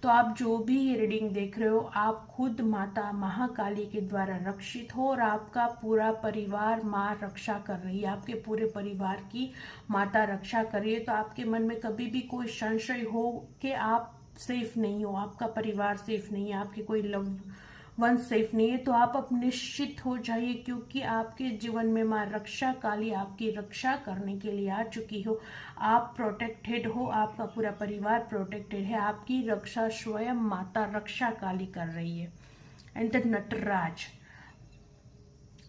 तो आप जो भी ये रीडिंग देख रहे हो, आप खुद माता महाकाली के द्वारा रक्षित हो और आपका पूरा परिवार माँ रक्षा कर रही है, आपके पूरे परिवार की माता रक्षा कर रही है। तो आपके मन में कभी भी कोई संशय हो कि आप सेफ नहीं हो, आपका परिवार सेफ नहीं है, आपके कोई लव वन सेफ नहीं है, तो आप अब निश्चित हो जाइए, क्योंकि आपके जीवन में माँ रक्षा काली आपकी रक्षा करने के लिए आ चुकी हो। आप प्रोटेक्टेड हो, आपका पूरा परिवार प्रोटेक्टेड है, आपकी रक्षा स्वयं माता रक्षा काली कर रही है। And the Nataraj,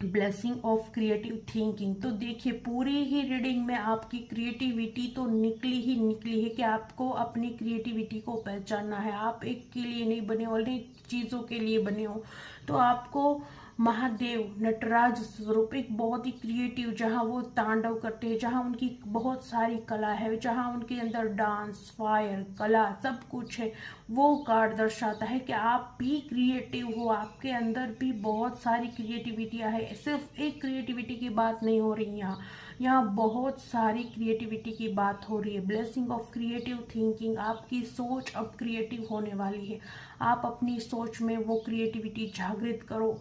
blessing of creative thinking. तो देखिए पूरी ही रीडिंग में आपकी क्रिएटिविटी तो निकली ही निकली है कि आपको अपनी क्रिएटिविटी को पहचानना है। आप एक के लिए नहीं बने हो, अनेक चीज़ों के लिए बने हो। तो आपको महादेव नटराज स्वरूप एक बहुत ही क्रिएटिव, जहाँ वो तांडव करते हैं, जहाँ उनकी बहुत सारी कला है, जहाँ उनके अंदर डांस, फायर, कला सब कुछ है, वो कार्ड दर्शाता है कि आप भी क्रिएटिव हो, आपके अंदर भी बहुत सारी क्रिएटिविटियाँ है। सिर्फ एक क्रिएटिविटी की बात नहीं हो रही यहाँ बहुत सारी क्रिएटिविटी की बात हो रही है। ब्लेसिंग ऑफ क्रिएटिव थिंकिंग, आपकी सोच अब क्रिएटिव होने वाली है। आप अपनी सोच में वो क्रिएटिविटी जागृत करो,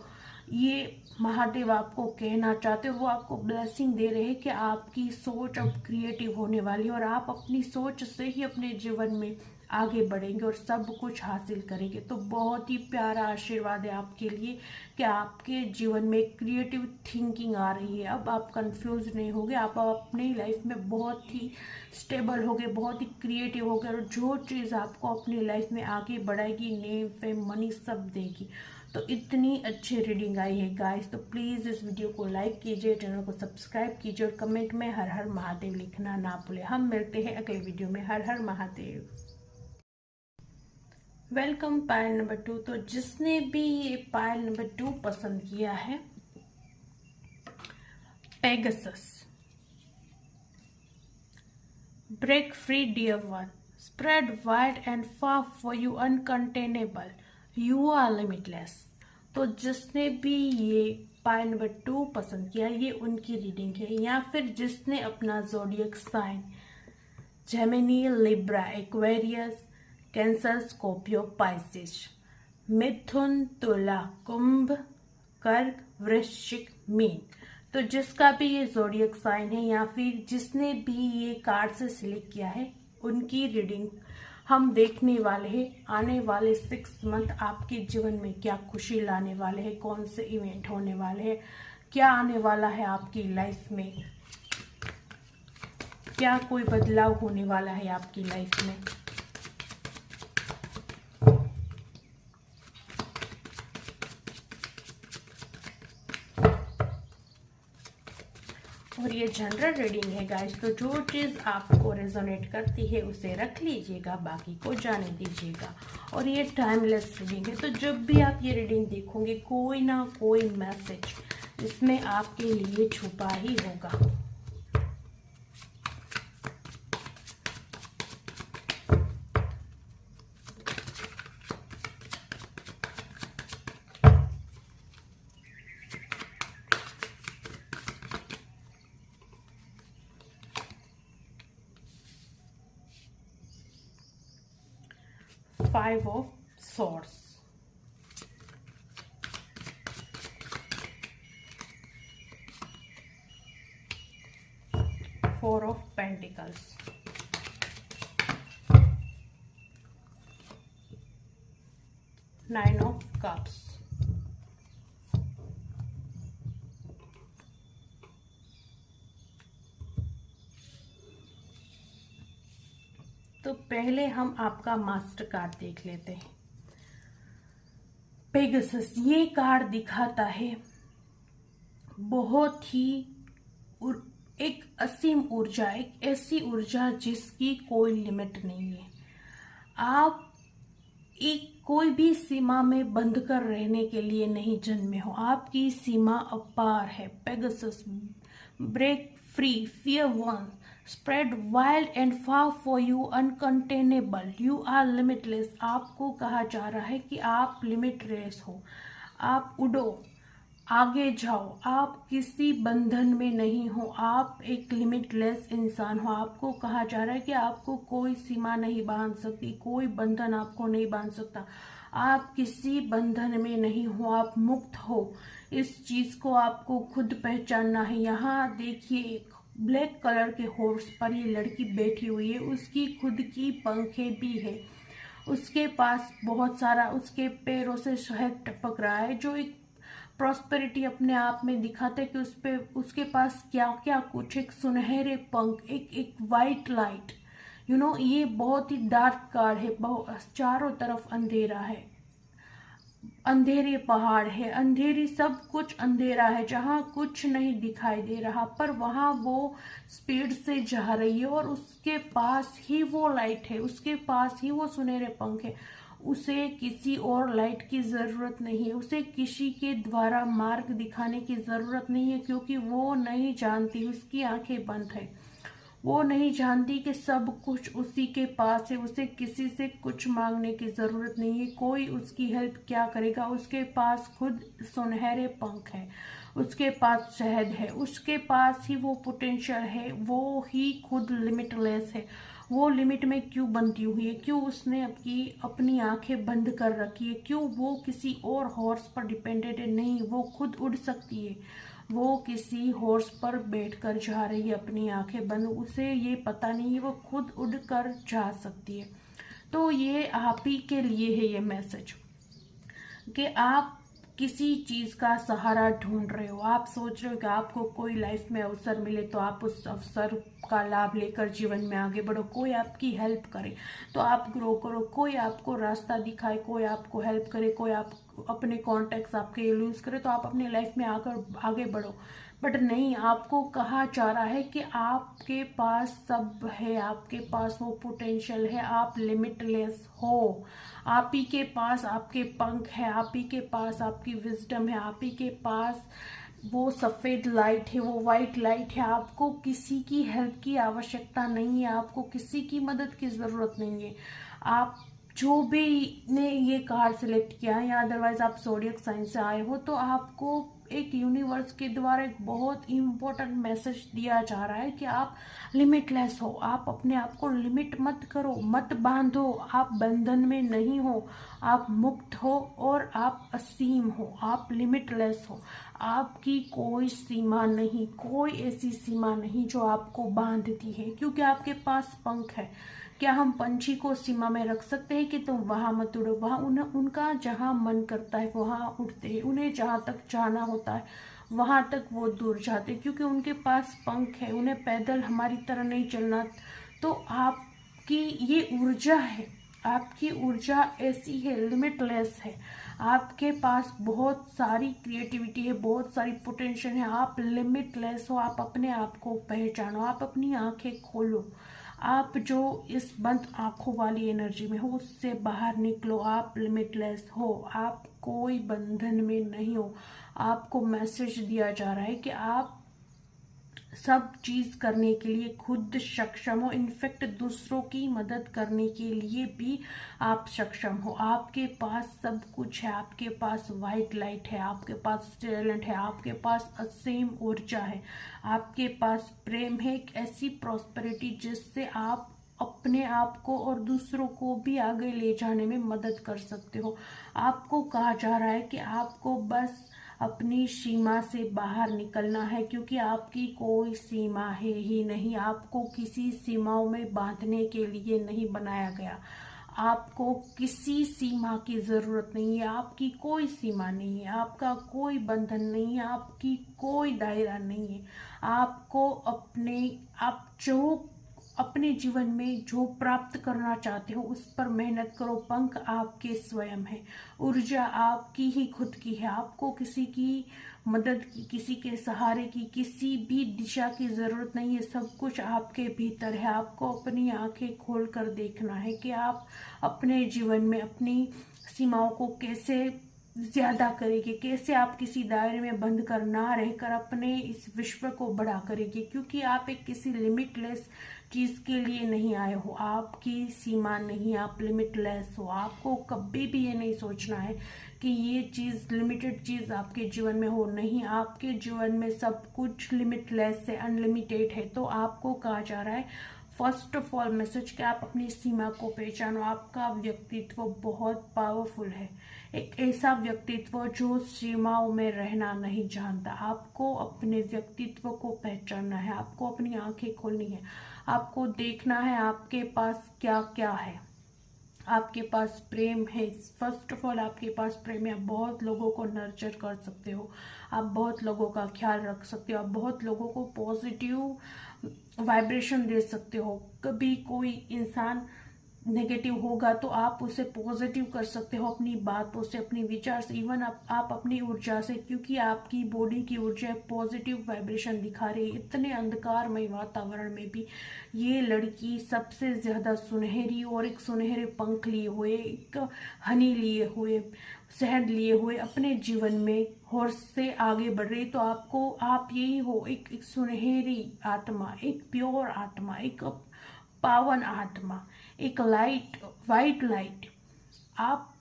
ये महादेव आपको कहना चाहते हो। वो आपको ब्लेसिंग दे रहे हैं कि आपकी सोच अब क्रिएटिव होने वाली है और आप अपनी सोच से ही अपने जीवन में आगे बढ़ेंगे और सब कुछ हासिल करेंगे। तो बहुत ही प्यारा आशीर्वाद है आपके लिए कि आपके जीवन में क्रिएटिव थिंकिंग आ रही है। अब आप कंफ्यूज नहीं होगे, आप अपनी लाइफ में बहुत ही स्टेबल होगे, बहुत ही क्रिएटिव होगे और जो चीज़ आपको अपनी लाइफ में आगे बढ़ाएगी, नेम फेम मनी सब देगी। तो इतनी अच्छी रीडिंग आई है गाइस। तो प्लीज़ इस वीडियो को लाइक कीजिए, चैनल को सब्सक्राइब कीजिए और कमेंट में हर हर महादेव लिखना ना भूलें। हम मिलते हैं अगले वीडियो में। हर हर महादेव। Welcome Payal number 2। तो जिसने भी ये पायल नंबर 2 पसंद किया है, Pegasus, break free dear one, spread wide and far for you uncontainable, you are limitless. तो जिसने भी ये पायल नंबर 2 पसंद किया, ये उनकी रीडिंग है। या फिर जिसने अपना zodiac sign Gemini, Libra, Aquarius, Cancer, Scorpio, Pisces, मिथुन, तुला, कुंभ, कर्क, वृश्चिक, मीन, तो जिसका भी ये ज़ोडिएक साइन है या फिर जिसने भी ये कार्ड से सिलेक्ट किया है, उनकी रीडिंग हम देखने वाले हैं। आने वाले 6 मंथ आपके जीवन में क्या खुशी लाने वाले हैं, कौन से इवेंट होने वाले हैं, क्या आने वाला है आपकी लाइफ में, क्या कोई बदलाव होने वाला है आपकी लाइफ में। और ये जनरल रीडिंग है गाइस, तो जो चीज़ आपको रेजोनेट करती है उसे रख लीजिएगा, बाकी को जाने दीजिएगा। और ये टाइमलेस रीडिंग है, तो जब भी आप ये रीडिंग देखोगे कोई ना कोई मैसेज इसमें आपके लिए छुपा ही होगा। Five of Swords, Four of Pentacles, Nine of Cups, तो पहले हम आपका मास्टर कार्ड देख लेते हैं। पेगासस, ये कार्ड दिखाता है बहुत ही एक असीम ऊर्जा, एक ऐसी ऊर्जा जिसकी कोई लिमिट नहीं है। आप एक कोई भी सीमा में बंध कर रहने के लिए नहीं जन्मे हो, आपकी सीमा अपार है। Pegasus, break free, fear one, spread wild and far for you uncontainable, you are limitless. आपको कहा जा रहा है कि आप लिमिटलेस हो, आप उड़ो, आगे जाओ, आप किसी बंधन में नहीं हो, आप एक लिमिटलेस इंसान हो। आपको कहा जा रहा है कि आपको कोई सीमा नहीं बांध सकती, कोई बंधन आपको नहीं बांध सकता, आप किसी बंधन में नहीं हो, आप मुक्त हो। इस चीज को आपको खुद पहचानना है। यहाँ देखिए ब्लैक कलर के हॉर्स पर ये लड़की बैठी हुई है, उसकी खुद की पंखें भी है, उसके पास बहुत सारा, उसके पैरों से शहद टपक रहा है, जो एक प्रॉस्पेरिटी अपने आप में दिखाते कि उसके पास क्या क्या कुछ, एक सुनहरे पंख, एक वाइट लाइट, ये बहुत ही डार्क कार्ड है, चारों तरफ अंधेरा है, अंधेरे पहाड़ है, अंधेरी सब कुछ अंधेरा है, जहाँ कुछ नहीं दिखाई दे रहा, पर वहाँ वो स्पीड से जा रही है और उसके पास ही वो लाइट है, उसके पास ही वो सुनहरे पंख है। उसे किसी और लाइट की जरूरत नहीं है, उसे किसी के द्वारा मार्ग दिखाने की जरूरत नहीं है, क्योंकि वो नहीं जानती, उसकी आंखें बंद है। वो नहीं जानती कि सब कुछ उसी के पास है, उसे किसी से कुछ मांगने की जरूरत नहीं है, कोई उसकी हेल्प क्या करेगा। उसके पास खुद सुनहरे पंख है, उसके पास शहद है, उसके पास ही वो पोटेंशियल है, वो ही खुद लिमिटलेस है। वो लिमिट में क्यों बंधी हुई है, क्यों उसने अपनी आंखें बंद कर रखी है, क्यों वो किसी और हॉर्स पर डिपेंडेंट है। नहीं, वो खुद उड़ सकती है, वो किसी हॉर्स पर बैठकर जा रही है अपनी आंखें बंद, उसे ये पता नहीं है वो खुद उड़कर जा सकती है। तो ये आप ही के लिए है ये मैसेज, कि आप किसी चीज का सहारा ढूंढ रहे हो, आप सोच रहे हो कि आपको कोई लाइफ में अवसर मिले तो आप उस अवसर का लाभ लेकर जीवन में आगे बढ़ो, कोई आपकी हेल्प करे तो आप ग्रो करो, कोई आपको रास्ता दिखाए, कोई आपको हेल्प करे, कोई आप अपने कॉन्टेक्ट्स आपके यूज करे तो आप अपनी लाइफ में आकर आगे बढ़ो। बट नहीं, आपको कहा जा रहा है कि आपके पास सब है, आपके पास वो पोटेंशियल है, आप लिमिटलेस हो। आप ही के पास आपके पंख है, आप ही के पास आपकी विजडम है, आप ही के पास वो सफेद लाइट है, वो वाइट लाइट है। आपको किसी की हेल्प की आवश्यकता नहीं है, आपको किसी की मदद की जरूरत नहीं है। आप जो भी ने ये कार्ड सिलेक्ट किया है या अदरवाइज आप ज़ोडिएक साइन से आए हो, तो आपको एक यूनिवर्स के द्वारा एक बहुत इंपॉर्टेंट मैसेज दिया जा रहा है कि आप लिमिटलेस हो। आप अपने आप को लिमिट मत करो, मत बांधो, आप बंधन में नहीं हो, आप मुक्त हो और आप असीम हो, आप लिमिटलेस हो। आपकी कोई सीमा नहीं, कोई ऐसी सीमा नहीं जो आपको बांधती है, क्योंकि आपके पास पंख है। क्या हम पंछी को सीमा में रख सकते हैं कि तुम वहां मत उड़ो, वहां उनका जहां मन करता है वहां उड़ते हैं, उन्हें जहां तक जाना होता है वहां तक वो दूर जाते, क्योंकि उनके पास पंख है, उन्हें पैदल हमारी तरह नहीं चलना। तो आपकी ये ऊर्जा है, आपकी ऊर्जा ऐसी है, लिमिटलेस है। आपके पास बहुत सारी क्रिएटिविटी है, बहुत सारी पोटेंशियल है, आप लिमिटलेस हो। आप अपने आप को पहचानो, आप अपनी आंखें खोलो, आप जो इस बंद आंखों वाली एनर्जी में हो उससे बाहर निकलो। आप लिमिटलेस हो, आप कोई बंधन में नहीं हो। आपको मैसेज दिया जा रहा है कि आप सब चीज करने के लिए खुद सक्षम हो, इनफैक्ट दूसरों की मदद करने के लिए भी आप सक्षम हो। आपके पास सब कुछ है, आपके पास वाइट लाइट है, आपके पास टैलेंट है, आपके पास असीम ऊर्जा है, आपके पास प्रेम है, एक ऐसी प्रॉस्पेरिटी जिससे आप अपने आप को और दूसरों को भी आगे ले जाने में मदद कर सकते हो। आपको कहा जा रहा है कि आपको बस अपनी सीमा से बाहर निकलना है, क्योंकि आपकी कोई सीमा है ही नहीं, आपको किसी सीमाओं में बांधने के लिए नहीं बनाया गया। आपको किसी सीमा की जरूरत नहीं है, आपकी कोई सीमा नहीं है, आपका कोई बंधन नहीं है, आपकी कोई दायरा नहीं है। आपको आप जो अपने जीवन में जो प्राप्त करना चाहते हो उस पर मेहनत करो। पंख आपके स्वयं है, ऊर्जा आपकी ही खुद की है, आपको किसी की मदद की, किसी के सहारे की, किसी भी दिशा की जरूरत नहीं है, सब कुछ आपके भीतर है। आपको अपनी आंखें खोलकर देखना है कि आप अपने जीवन में अपनी सीमाओं को कैसे ज्यादा करेंगे, कैसे आप किसी दायरे में बंद कर ना रहकर अपने इस विश्व को बड़ा करेंगे, क्योंकि आप एक किसी लिमिटलेस चीज के लिए नहीं आए हो। आपकी सीमा नहीं, आप लिमिटलेस हो। आपको कभी भी ये नहीं सोचना है कि ये चीज लिमिटेड चीज आपके जीवन में हो, नहीं, आपके जीवन में सब कुछ लिमिटलेस है, अनलिमिटेड है। तो आपको कहा जा रहा है फर्स्ट ऑफ ऑल मैसेज कि आप अपनी सीमा को पहचानो। आपका व्यक्तित्व बहुत पावरफुल है, एक ऐसा व्यक्तित्व जो सीमाओं में रहना नहीं जानता। आपको अपने व्यक्तित्व को पहचानना है, आपको अपनी आंखें खोलनी है, आपको देखना है आपके पास क्या क्या है। आपके पास प्रेम है, फर्स्ट ऑफ ऑल आपके पास प्रेम है, आप बहुत लोगों को नर्चर कर सकते हो, आप बहुत लोगों का ख्याल रख सकते हो, आप बहुत लोगों को पॉजिटिव वाइब्रेशन दे सकते हो। कभी कोई इंसान नेगेटिव होगा तो आप उसे पॉजिटिव कर सकते हो अपनी बातों से, अपनी विचार से, इवन आप अपनी ऊर्जा से, क्योंकि आपकी बॉडी की ऊर्जा पॉजिटिव वाइब्रेशन दिखा रही है। इतने अंधकारमय वातावरण में भी ये लड़की सबसे ज़्यादा सुनहरी और एक सुनहरे पंख लिए हुए, एक हनी लिए हुए, शहद लिए हुए अपने जीवन में हॉर्स से आगे बढ़ रही। तो आप यही हो, एक सुनहरी आत्मा, एक प्योर आत्मा, एक पावन आत्मा, एक लाइट, वाइट लाइट। आप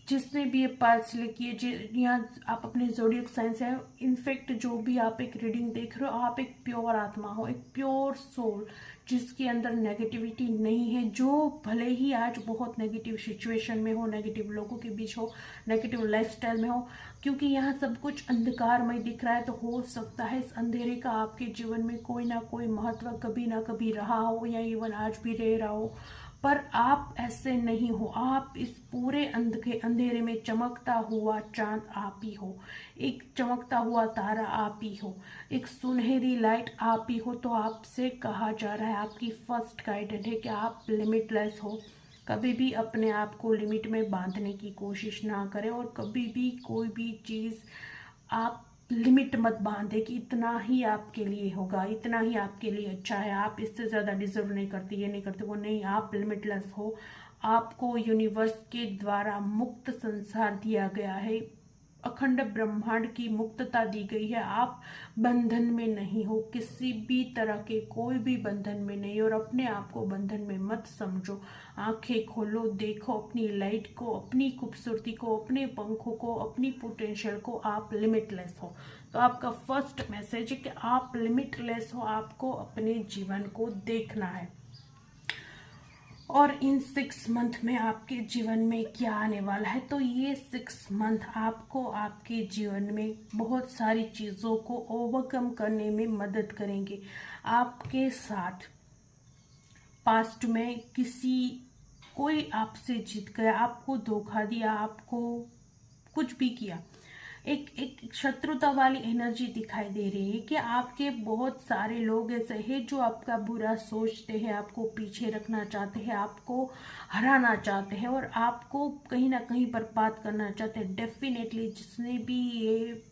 जिसने भी ये पार्ट्स लिखिए, यहाँ आप अपने ज़ोडिएक साइन से, इनफैक्ट जो भी आप एक रीडिंग देख रहे हो, आप एक प्योर आत्मा हो, एक प्योर सोल जिसके अंदर नेगेटिविटी नहीं है, जो भले ही आज बहुत नेगेटिव सिचुएशन में हो, नेगेटिव लोगों के बीच हो, नेगेटिव लाइफस्टाइल में हो, क्योंकि यहाँ सब कुछ अंधकारमय दिख रहा है। तो हो सकता है इस अंधेरे का आपके जीवन में कोई ना कोई महत्व कभी ना कभी रहा हो, या इवन आज भी रह रहा हो, पर आप ऐसे नहीं हो। आप इस पूरे अंधेरे में चमकता हुआ चांद आप ही हो, एक चमकता हुआ तारा आप ही हो, एक सुनहरी लाइट आप ही हो। तो आपसे कहा जा रहा है, आपकी फर्स्ट गाइडेंस है कि आप लिमिटलेस हो। कभी भी अपने आप को लिमिट में बांधने की कोशिश ना करें, और कभी भी कोई भी चीज़ आप लिमिट मत बांधे कि इतना ही आपके लिए होगा, इतना ही आपके लिए अच्छा है, आप इससे ज़्यादा डिजर्व नहीं करते, ये नहीं करते, वो नहीं। आप लिमिटलेस हो। आपको यूनिवर्स के द्वारा मुक्त संसार दिया गया है, अखंड ब्रह्मांड की मुक्तता दी गई है। आप बंधन में नहीं हो, किसी भी तरह के कोई भी बंधन में नहीं, और अपने आप को बंधन में मत समझो। आंखें खोलो, देखो अपनी लाइट को, अपनी खूबसूरती को, अपने पंखों को, अपनी पोटेंशियल को। आप लिमिटलेस हो। तो आपका फर्स्ट मैसेज है कि आप लिमिटलेस हो, आपको अपने जीवन को देखना है। और इन 6 मंथ में आपके जीवन में क्या आने वाला है, तो ये 6 मंथ आपको आपके जीवन में बहुत सारी चीज़ों को ओवरकम करने में मदद करेंगे। आपके साथ पास्ट में कोई आपसे जीत गया, आपको धोखा दिया, आपको कुछ भी किया, एक शत्रुता वाली एनर्जी दिखाई दे रही है कि आपके बहुत सारे लोग ऐसे हैं जो आपका बुरा सोचते हैं, आपको पीछे रखना चाहते हैं, आपको हराना चाहते हैं, और आपको कहीं ना कहीं बर्बाद करना चाहते हैं। डेफिनेटली जिसने भी ये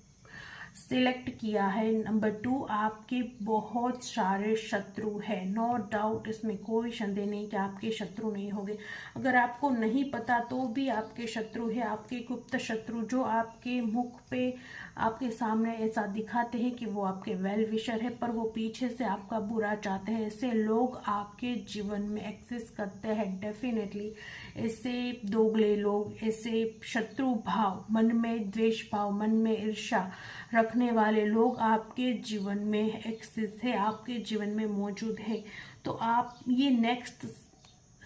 सिलेक्ट किया है नंबर 2, आपके बहुत सारे शत्रु है, नो डाउट, इसमें कोई संदेह नहीं कि आपके शत्रु नहीं होंगे। अगर आपको नहीं पता तो भी आपके शत्रु है, आपके गुप्त शत्रु, जो आपके मुख पे आपके सामने ऐसा दिखाते हैं कि वो आपके वेल विशर है, पर वो पीछे से आपका बुरा चाहते हैं। ऐसे लोग आपके जीवन में एक्सिस्ट करते हैं डेफिनेटली। ऐसे दोगले लोग, ऐसे शत्रु भाव, मन में द्वेष भाव, मन में ईर्ष्या रखने वाले लोग आपके जीवन में एक्सिस्ट है, आपके जीवन में मौजूद है। तो आप ये नेक्स्ट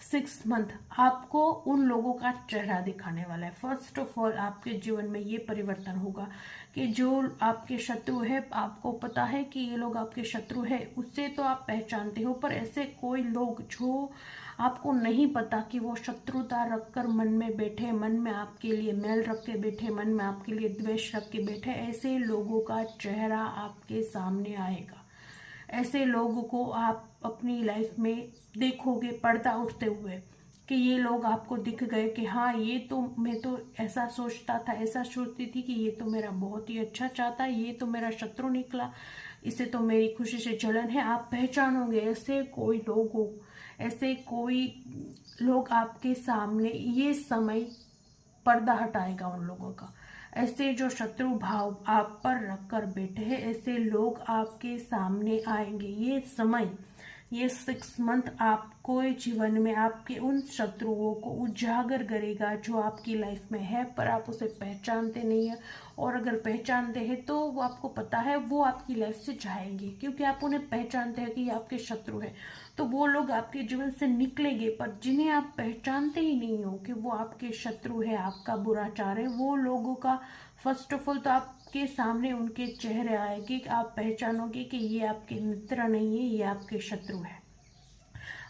6 मंथ आपको उन लोगों का चेहरा दिखाने वाला है। फर्स्ट ऑफ ऑल आपके जीवन में ये परिवर्तन होगा कि जो आपके शत्रु है, आपको पता है कि ये लोग आपके शत्रु है, उससे तो आप पहचानते हो, पर ऐसे कोई लोग जो आपको नहीं पता कि वो शत्रुता रखकर मन में बैठे, मन में आपके लिए मैल रख के बैठे, मन में आपके लिए द्वेष रख के बैठे, ऐसे लोगों का चेहरा आपके सामने आएगा। ऐसे लोगों को आप अपनी लाइफ में देखोगे पर्दा उठते हुए, कि ये लोग आपको दिख गए कि हाँ, ये तो मैं तो ऐसा सोचता था, ऐसा सोचती थी कि ये तो मेरा बहुत ही अच्छा चाहता है, ये तो मेरा शत्रु निकला, इसे तो मेरी खुशी से जलन है। आप पहचानोगे ऐसे कोई लोगों, ऐसे कोई लोग आपके सामने, ये समय पर्दा हटाएगा उन लोगों का। ऐसे जो शत्रु भाव आप पर रखकर बैठे हैं, ऐसे लोग आपके सामने आएंगे। ये समय, ये 6 मंथ आपको जीवन में आपके उन शत्रुओं को उजागर करेगा जो आपकी लाइफ में है, पर आप उसे पहचानते नहीं है। और अगर पहचानते हैं तो वो आपको पता है वो आपकी लाइफ से जाएंगे, क्योंकि आप उन्हें पहचानते हैं कि ये आपके शत्रु है। तो वो लोग आपके जीवन से निकलेंगे, पर जिन्हें आप पहचानते ही नहीं हो कि वो आपके शत्रु है, आपका बुरा चाह रहे, वो लोगों का फर्स्ट ऑफ ऑल तो आपके सामने उनके चेहरे आएंगे कि आप पहचानोगे कि ये आपके मित्र नहीं है, ये आपके शत्रु है।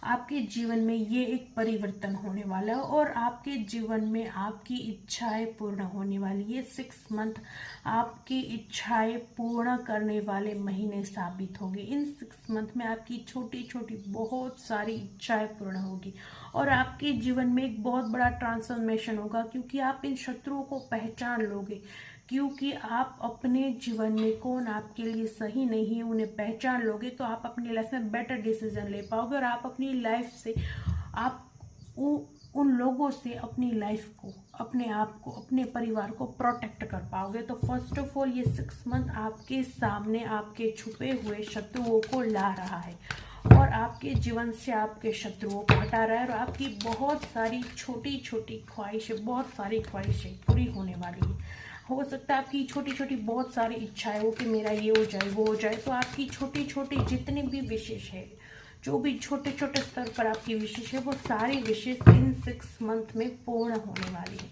आपके जीवन में ये एक परिवर्तन होने वाला है और आपके जीवन में आपकी इच्छाएं पूर्ण होने वाली है। 6 मंथ आपकी इच्छाएं पूर्ण करने वाले महीने साबित होंगे। इन 6 मंथ में आपकी छोटी छोटी बहुत सारी इच्छाएं पूर्ण होगी और आपके जीवन में एक बहुत बड़ा ट्रांसफॉर्मेशन होगा, क्योंकि आप इन शत्रुओं को पहचान लोगे, क्योंकि आप अपने जीवन में कौन आपके लिए सही नहीं है उन्हें पहचान लोगे, तो आप अपनी लाइफ में बेटर डिसीजन ले पाओगे और आप अपनी लाइफ से आप उन लोगों से अपनी लाइफ को, अपने आप को, अपने परिवार को प्रोटेक्ट कर पाओगे। तो फर्स्ट ऑफ ऑल ये 6 मंथ आपके सामने आपके छुपे हुए शत्रुओं को ला रहा है और आपके जीवन से आपके शत्रुओं को हटा रहा है और आपकी बहुत सारी छोटी छोटी ख्वाहिशें, बहुत सारी ख्वाहिशें पूरी होने वाली है। हो सकता है आपकी छोटी छोटी बहुत सारी इच्छाएं हो कि मेरा ये हो जाए, वो हो जाए, तो आपकी छोटी छोटी जितनी भी विशेष है, जो भी छोटे छोटे स्तर पर आपकी विशेष है, वो सारी विशेष इन 6 मंथ में पूर्ण होने वाली है।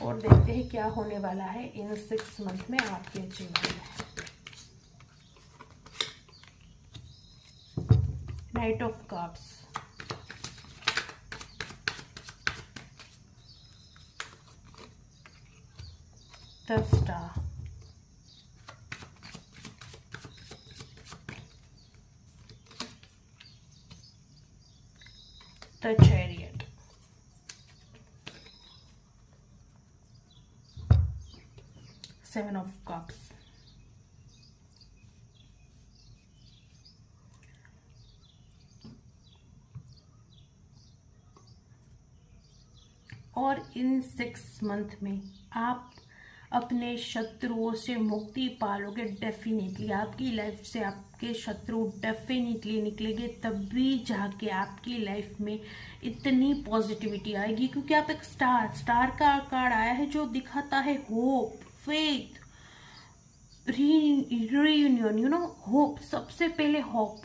और देखते हैं क्या होने वाला है इन 6 मंथ में आपके जीवन में। Night of cups, the star, the chariot, 7 of cups, और इन 6 मंथ में आप अपने शत्रुओं से मुक्ति पालोगे। डेफिनेटली आपकी लाइफ से आपके शत्रु डेफिनेटली निकलेंगे, तभी जाके आपकी लाइफ में इतनी पॉजिटिविटी आएगी, क्योंकि आप एक स्टार का कार्ड आया है जो दिखाता है होप, फेथ, रीयूनियन, होप। सबसे पहले होप,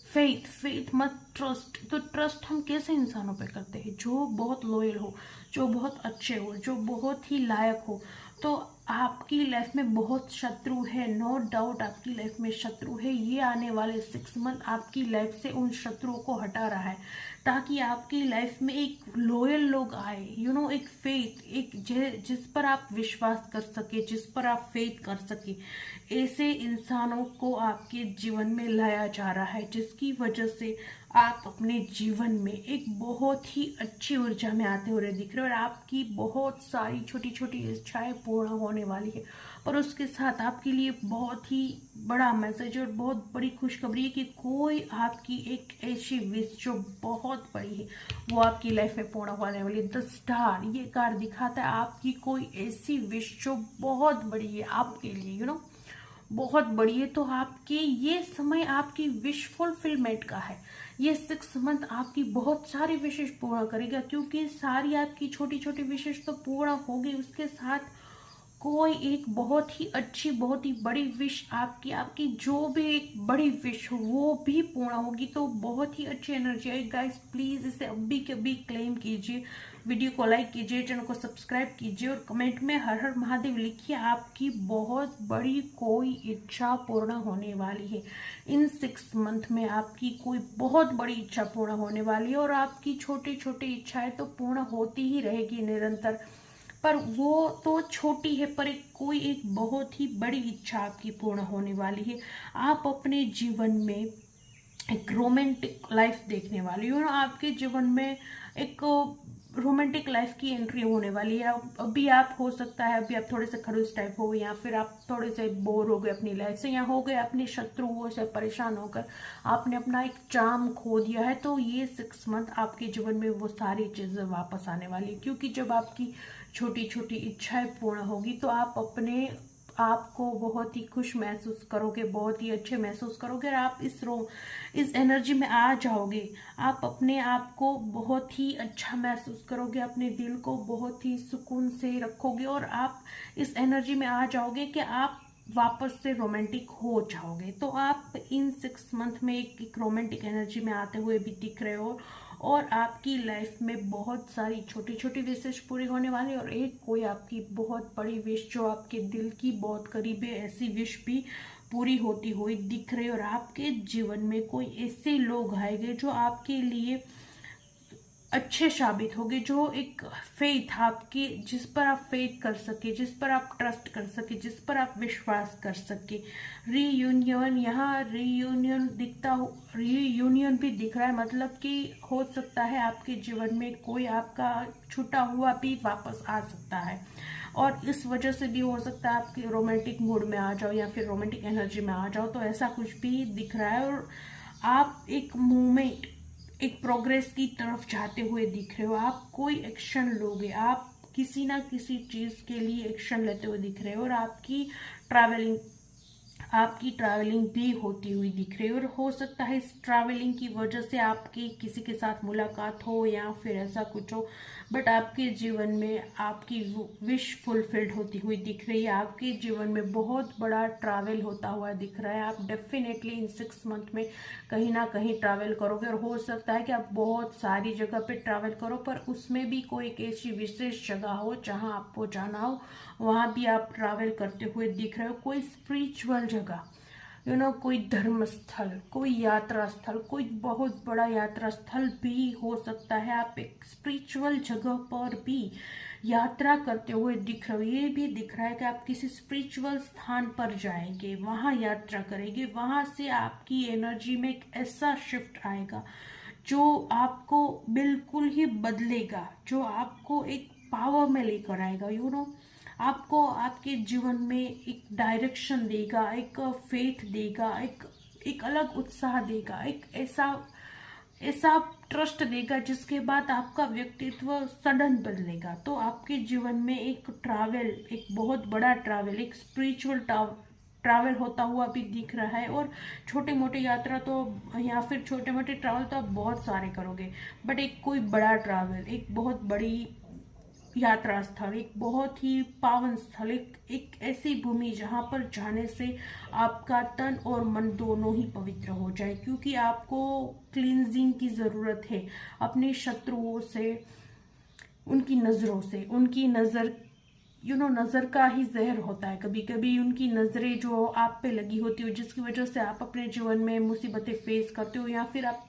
फेथ मत ट्रस्ट। तो ट्रस्ट हम कैसे इंसानों पे करते हैं? जो बहुत लॉयल हो, जो बहुत अच्छे हो, जो बहुत ही लायक हो। तो आपकी लाइफ में बहुत शत्रु है, नो डाउट आपकी लाइफ में शत्रु है। ये आने वाले 6 मंथ आपकी लाइफ से उन शत्रुओं को हटा रहा है, ताकि आपकी लाइफ में एक लॉयल लोग आए, एक फेथ, एक जिस पर आप विश्वास कर सके, जिस पर आप फेथ कर सके। ऐसे इंसानों को आपके जीवन में लाया जा रहा है, जिसकी वजह से आप अपने जीवन में एक बहुत ही अच्छी ऊर्जा में आते हुए दिख रहे हो और आपकी बहुत सारी छोटी छोटी इच्छाएं पूर्ण होने वाली है। पर उसके साथ आपके लिए बहुत ही बड़ा मैसेज और बहुत बड़ी खुशखबरी है कि कोई आपकी एक ऐसी विश जो बहुत बड़ी है वो आपकी लाइफ में पूर्ण होने वाली है। द स्टार ये कार्ड दिखाता है आपकी कोई ऐसी विश जो बहुत बड़ी है आपके लिए, बहुत बड़ी है। तो आपके ये समय आपकी विश फुलफिलमेंट का है। ये 6 मंथ आपकी बहुत सारी विशेष पूर्ण करेगा, क्योंकि सारी आपकी छोटी छोटी विशेष तो पूर्ण होगी, उसके साथ कोई एक बहुत ही अच्छी, बहुत ही बड़ी विश आपकी जो भी एक बड़ी विश हो वो भी पूर्ण होगी। तो बहुत ही अच्छी एनर्जी है गाइस। प्लीज इसे अभी के अभी क्लेम कीजिए, वीडियो को लाइक कीजिए, चैनल को सब्सक्राइब कीजिए और कमेंट में हर हर महादेव लिखिए। आपकी बहुत बड़ी कोई इच्छा पूर्ण होने वाली है। इन 6 मंथ में आपकी कोई बहुत बड़ी इच्छा पूर्ण होने वाली है और आपकी छोटी छोटी इच्छाएं तो पूर्ण होती ही रहेगी निरंतर, पर वो तो छोटी है, पर कोई एक बहुत ही बड़ी इच्छा आपकी पूर्ण होने वाली है। आप अपने जीवन में एक रोमांटिक लाइफ देखने वाली हो, आपके जीवन में एक रोमांटिक लाइफ की एंट्री होने वाली है। अभी आप हो सकता है अभी आप थोड़े से खड़ूस टाइप हो, या फिर आप थोड़े से बोर हो गए अपनी लाइफ से, या हो गए अपने शत्रुओं से परेशान होकर आपने अपना एक चार्म खो दिया है। तो ये 6 मंथ आपके जीवन में वो सारी चीजें वापस आने वाली है, क्योंकि जब आपकी छोटी छोटी इच्छाएं पूर्ण होगी तो आप अपने आपको बहुत ही खुश महसूस करोगे, बहुत ही अच्छे महसूस करोगे और आप इस एनर्जी में आ जाओगे। आप अपने आप को बहुत ही अच्छा महसूस करोगे, अपने दिल को बहुत ही सुकून से रखोगे और आप इस एनर्जी में आ जाओगे कि आप वापस से रोमांटिक हो जाओगे। तो आप इन 6 मंथ में एक रोमांटिक एनर्जी में आते हुए भी दिख रहे हो और आपकी लाइफ में बहुत सारी छोटी छोटी विशेष पूरी होने वाली है और एक कोई आपकी बहुत बड़ी विश जो आपके दिल की बहुत करीब है, ऐसी विश भी पूरी होती हुई दिख रही है। और आपके जीवन में कोई ऐसे लोग आएंगे जो आपके लिए अच्छे साबित होंगे, जो एक फेथ आपकी, जिस पर आप फेथ कर सके, जिस पर आप ट्रस्ट कर सके, जिस पर आप विश्वास कर सके। रीयूनियन, यहाँ रीयूनियन दिखता हो, रीयूनियन भी दिख रहा है, मतलब कि हो सकता है आपके जीवन में कोई आपका छूटा हुआ भी वापस आ सकता है। और इस वजह से भी हो सकता है आपके रोमांटिक मूड में आ जाओ या फिर रोमांटिक एनर्जी में आ जाओ, तो ऐसा कुछ भी दिख रहा है। और आप एक मूवमेंट, एक प्रोग्रेस की तरफ जाते हुए दिख रहे हो। आप कोई एक्शन लोगे, आप किसी ना किसी चीज के लिए एक्शन लेते हुए दिख रहे हो। और आपकी ट्रैवलिंग भी होती हुई दिख रही है। और हो सकता है इस ट्रैवलिंग की वजह से आपकी किसी के साथ मुलाकात हो या फिर ऐसा कुछ हो, बट आपके जीवन में आपकी विश फुलफिल्ड होती हुई दिख रही है। आपके जीवन में बहुत बड़ा ट्रैवल होता हुआ दिख रहा है। आप डेफिनेटली इन 6 मंथ में कहीं ना कहीं ट्रैवल करोगे। और हो सकता है कि आप बहुत सारी जगह पे ट्रैवल करो, पर उसमें भी कोई एक ऐसी विशेष जगह हो जहां आपको जाना हो, वहां भी आप ट्रैवल करते हुए दिख रहे हो। कोई स्पिरिचुअल जगह, कोई धर्म स्थल, कोई यात्रा स्थल, कोई बहुत बड़ा यात्रा स्थल भी हो सकता है। आप एक स्पिरिचुअल जगह पर भी यात्रा करते हुए दिख रहे हो। ये भी दिख रहा है कि आप किसी स्पिरिचुअल स्थान पर जाएंगे, वहां यात्रा करेंगे, वहां से आपकी एनर्जी में एक ऐसा शिफ्ट आएगा जो आपको बिल्कुल ही बदलेगा, जो आपको एक पावर में लेकर आएगा। आपको आपके जीवन में एक डायरेक्शन देगा, एक फेथ देगा, एक अलग उत्साह देगा, एक ऐसा ऐसा ट्रस्ट देगा जिसके बाद आपका व्यक्तित्व सडन बदलेगा। तो आपके जीवन में एक ट्रैवल, एक बहुत बड़ा ट्रैवल, एक स्पिरिचुअल ट्रैवल होता हुआ भी दिख रहा है। और छोटे मोटे यात्रा तो या फिर छोटे मोटे ट्रैवल तो आप बहुत सारे करोगे, बट एक कोई बड़ा ट्रैवल, एक बहुत बड़ी यात्रा स्थल, एक बहुत ही पावन स्थल, एक ऐसी भूमि जहां पर जाने से आपका तन और मन दोनों ही पवित्र हो जाए। क्योंकि आपको क्लींजिंग की जरूरत है अपने शत्रुओं से, उनकी नजरों से। उनकी नजर, नजर का ही जहर होता है कभी कभी। उनकी नजरें जो आप पे लगी होती हो, जिसकी वजह से आप अपने जीवन में मुसीबतें फेस करते हो, या फिर आप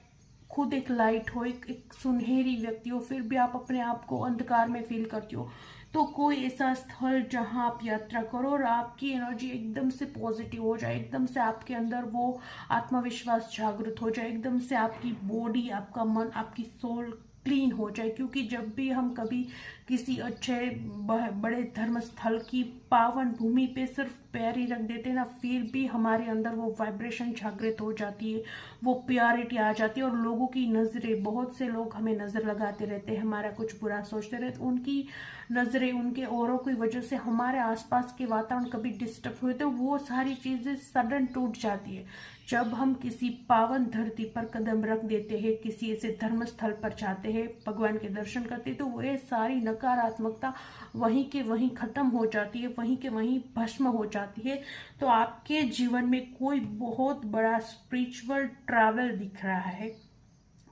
खुद एक लाइट हो, एक सुनहरी व्यक्ति हो, फिर भी आप अपने आप को अंधकार में फील करती हो। तो कोई ऐसा स्थल जहां आप यात्रा करो और आपकी एनर्जी एकदम से पॉजिटिव हो जाए, एकदम से आपके अंदर वो आत्मविश्वास जागृत हो जाए, एकदम से आपकी बॉडी, आपका मन, आपकी सोल क्लीन हो जाए। क्योंकि जब भी हम कभी किसी अच्छे बड़े धर्म स्थल की पावन भूमि पे सिर्फ पैर ही रख देते हैं ना, फिर भी हमारे अंदर वो वाइब्रेशन जागृत हो जाती है, वो प्योरिटी आ जाती है। और लोगों की नजरें, बहुत से लोग हमें नजर लगाते रहते हैं, हमारा कुछ बुरा सोचते रहते, उनकी नजरें, उनके औरों की वजह से हमारे आसपास के वातावरण कभी डिस्टर्ब हुए तो वो सारी चीजें सडन टूट जाती है। जब हम किसी पावन धरती पर कदम रख देते हैं, किसी ऐसे धर्म स्थल पर जाते हैं, भगवान के दर्शन करते हैं, तो वह सारी नकारात्मकता वहीं के वहीं खत्म हो जाती है, वहीं के वहीं भस्म हो जाती है। तो आपके जीवन में कोई बहुत बड़ा स्पिरिचुअल ट्रैवल दिख रहा है,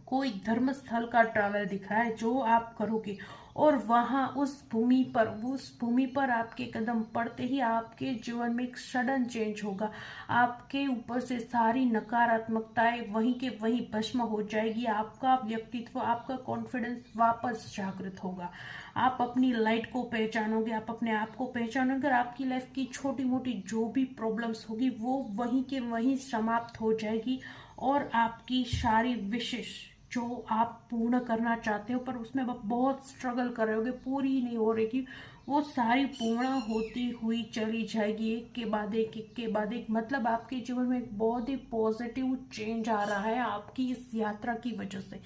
कोई धर्म स्थल का ट्रैवल दिख रहा है जो आप करोगे। और वहां उस भूमि पर आपके कदम पड़ते ही आपके जीवन में एक सडन चेंज होगा। आपके ऊपर से सारी नकारात्मकताएं वहीं के वहीं भस्म हो जाएगी। आपका व्यक्तित्व, आपका कॉन्फिडेंस वापस जागृत होगा। आप अपनी लाइट को पहचानोगे, आप अपने आप को पहचानोगे, और आपकी लाइफ की छोटी मोटी जो भी प्रॉब्लम्स होगी वो वहीं के वहीं समाप्त हो जाएगी। और आपकी सारी विशेष जो आप पूर्ण करना चाहते हो, पर उसमें आप बहुत स्ट्रगल कर रहे होगे, पूरी नहीं हो रही, वो सारी पूर्ण होती हुई चली जाएगी, एक के बाद एक, एक के बाद एक। मतलब आपके जीवन में एक बहुत ही पॉजिटिव चेंज आ रहा है आपकी इस यात्रा की वजह से।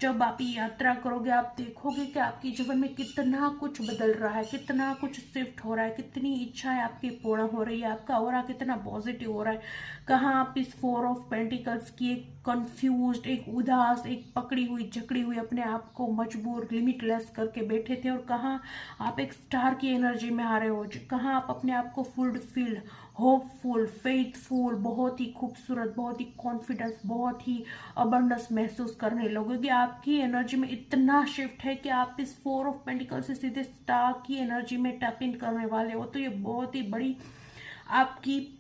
जब आप ये यात्रा करोगे, आप देखोगे कि आपके जीवन में कितना कुछ बदल रहा है, कितना कुछ शिफ्ट हो रहा है, कितनी इच्छाएं आपकी पूर्ण हो रही है, आपका ऑरा कितना पॉजिटिव हो रहा है। कहाँ आप इस 4 ऑफ पेंटिकल्स की एक कंफ्यूज्ड, एक उदास, एक पकड़ी हुई जकड़ी हुई, अपने आप को मजबूर, लिमिटलेस करके बैठे थे, और कहाँ आप एक स्टार की एनर्जी में आ रहे हो, कहाँ आप अपने आप को फुलफिल्ड, होपफुल, फेथफुल, बहुत ही खूबसूरत, बहुत ही कॉन्फिडेंस, बहुत ही अबंडेंस महसूस करने लगोगे। आपकी एनर्जी में इतना शिफ्ट है कि आप इस 4 ऑफ पेंटिकल से सीधे स्टार की एनर्जी में टैप इन करने वाले हो। तो ये बहुत ही बड़ी आपकी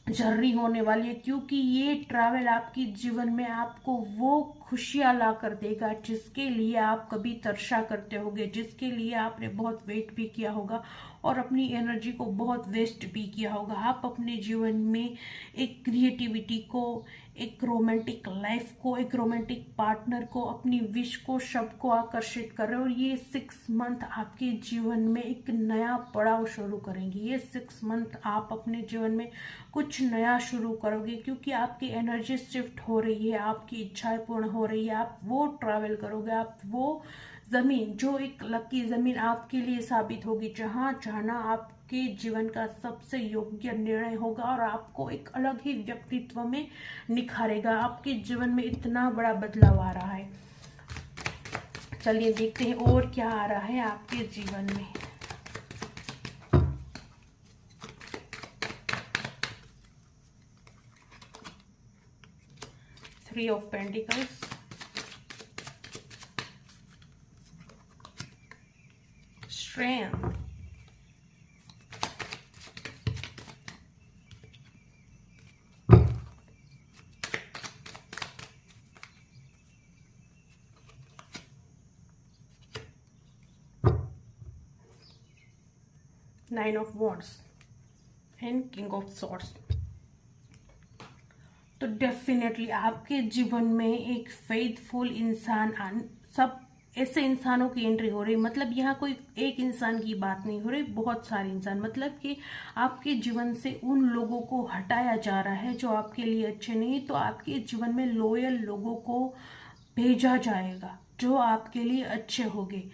जर्नी होने वाली है, क्योंकि ये ट्रैवल आपके जीवन में आपको वो खुशियां ला कर देगा जिसके लिए आप कभी तर्शा करते होगे, जिसके लिए आपने बहुत वेट भी किया होगा और अपनी एनर्जी को बहुत वेस्ट भी किया होगा। आप अपने जीवन में एक क्रिएटिविटी को, एक रोमांटिक लाइफ को, एक रोमांटिक पार्टनर को, अपनी विश को, शब्द को आकर्षित कर रहे हो। और ये 6 मंथ आपके जीवन में एक नया पड़ाव शुरू करेंगे। ये 6 मंथ आप अपने जीवन में कुछ नया शुरू करोगे, क्योंकि आपकी एनर्जी शिफ्ट हो रही है, आपकी इच्छाएं पूर्ण हो रही है। आप वो ट्रैवल करोगे, आप वो जमीन, जो एक लकी जमीन आपके लिए साबित होगी, जहां जाना आपके जीवन का सबसे योग्य निर्णय होगा और आपको एक अलग ही व्यक्तित्व में निखारेगा। आपके जीवन में इतना बड़ा बदलाव आ रहा है। चलिए देखते हैं और क्या आ रहा है आपके जीवन में। Three of Pentacles, Strength, Nine of Wands and King of Swords। तो डेफिनेटली आपके जीवन में एक फेथफुल इंसान, सब ऐसे इंसानों की एंट्री हो रही। मतलब यहाँ कोई एक इंसान की बात नहीं हो रही, बहुत सारे इंसान। मतलब कि आपके जीवन से उन लोगों को हटाया जा रहा है जो आपके लिए अच्छे नहीं, तो आपके जीवन में लॉयल लोगों को भेजा जाएगा जो आपके लिए अच्छे होंगे।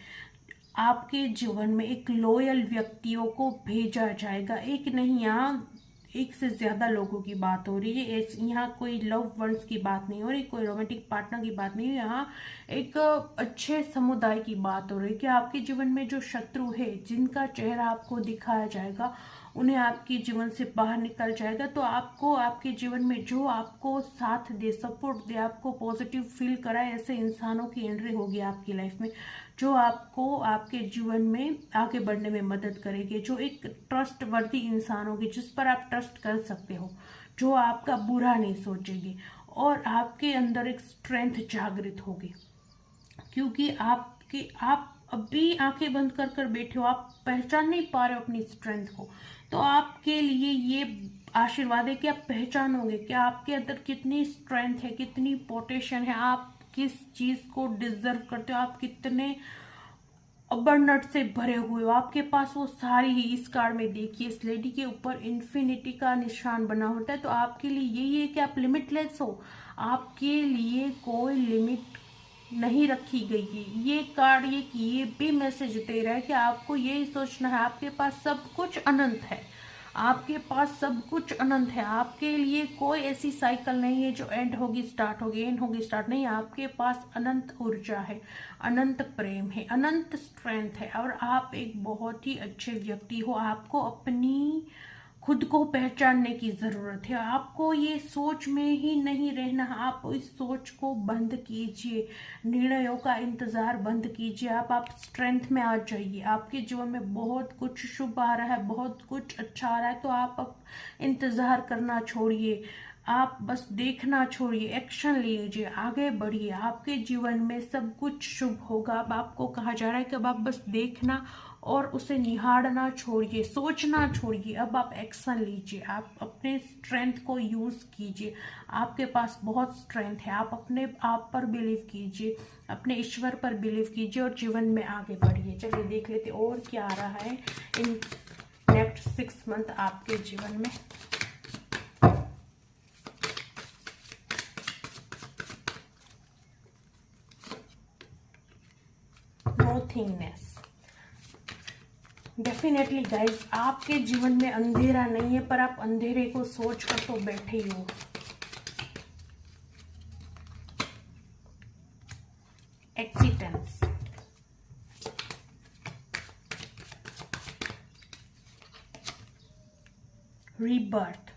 आपके जीवन में एक लॉयल व्यक्तियों को भेजा जाएगा, एक नहीं, यहाँ एक से ज्यादा लोगों की बात हो रही है। यहाँ कोई लव वंस की बात नहीं हो रही, कोई रोमांटिक पार्टनर की बात नहीं है, यहाँ एक अच्छे समुदाय की बात हो रही है कि आपके जीवन में जो शत्रु है, जिनका चेहरा आपको दिखाया जाएगा, उन्हें आपके जीवन से बाहर निकल जाएगा। तो आपको आपके जीवन में जो आपको साथ दे, सपोर्ट दे, आपको पॉजिटिव फील कराए, ऐसे इंसानों की एंट्री होगी आपकी लाइफ में, जो आपको आपके जीवन में आगे बढ़ने में मदद करेंगे, जो एक ट्रस्ट वर्दी इंसान होगी, जिस पर आप ट्रस्ट कर सकते हो, जो आपका बुरा नहीं सोचेगी और आपके अंदर एक स्ट्रेंथ जागृत होगी। क्योंकि आप अभी आंखें बंद कर कर बैठे हो, आप पहचान नहीं पा रहे हो अपनी स्ट्रेंथ को, तो आपके लिए ये आशीर्वाद है कि आप पहचानोगे कि आपके अंदर कितनी स्ट्रेंथ है, कितनी पोटेंशियल है, आप किस चीज को डिजर्व करते हो, आप कितने अबंडेंट से भरे हुए हो, आपके पास वो सारी ही। इस कार्ड में देखिए, इस लेडी के ऊपर इन्फिनिटी का निशान बना होता है, तो आपके लिए यही है कि आप लिमिटलेस हो, आपके लिए कोई लिमिट नहीं रखी गई है। ये कार्ड ये भी मैसेज दे रहा है कि आपको यही सोचना है, आपके पास सब कुछ अनंत है, आपके पास सब कुछ अनंत है। आपके लिए कोई ऐसी साइकिल नहीं है जो एंड होगी स्टार्ट होगी, एंड होगी स्टार्ट नहीं। आपके पास अनंत ऊर्जा है, अनंत प्रेम है, अनंत स्ट्रेंथ है और आप एक बहुत ही अच्छे व्यक्ति हो। आपको अपनी खुद को पहचानने की जरूरत है। आपको ये सोच में ही नहीं रहना, आप इस सोच को बंद कीजिए, निर्णयों का इंतजार बंद कीजिए। आप स्ट्रेंथ में आ जाइए। आपके जीवन में बहुत कुछ शुभ आ रहा है, बहुत कुछ अच्छा आ रहा है, तो आप अब इंतजार करना छोड़िए, आप बस देखना छोड़िए, एक्शन लीजिए, आगे बढ़िए। आपके जीवन में सब कुछ शुभ होगा। अब आपको कहा जा रहा है कि अब आप बस देखना और उसे निहारना छोड़िए, सोचना छोड़िए, अब आप एक्शन लीजिए, आप अपने स्ट्रेंथ को यूज कीजिए। आपके पास बहुत स्ट्रेंथ है, आप अपने आप पर बिलीव कीजिए, अपने ईश्वर पर बिलीव कीजिए और जीवन में आगे बढ़िए। चलिए देख लेते और क्या आ रहा है इन नेक्स्ट 6 मंथ आपके जीवन में। नोथिंगनेस। डेफिनेटली गाइज, आपके जीवन में अंधेरा नहीं है, पर आप अंधेरे को सोच कर तो बैठे ही हो। एक्सीटेंस, रीबर्थ,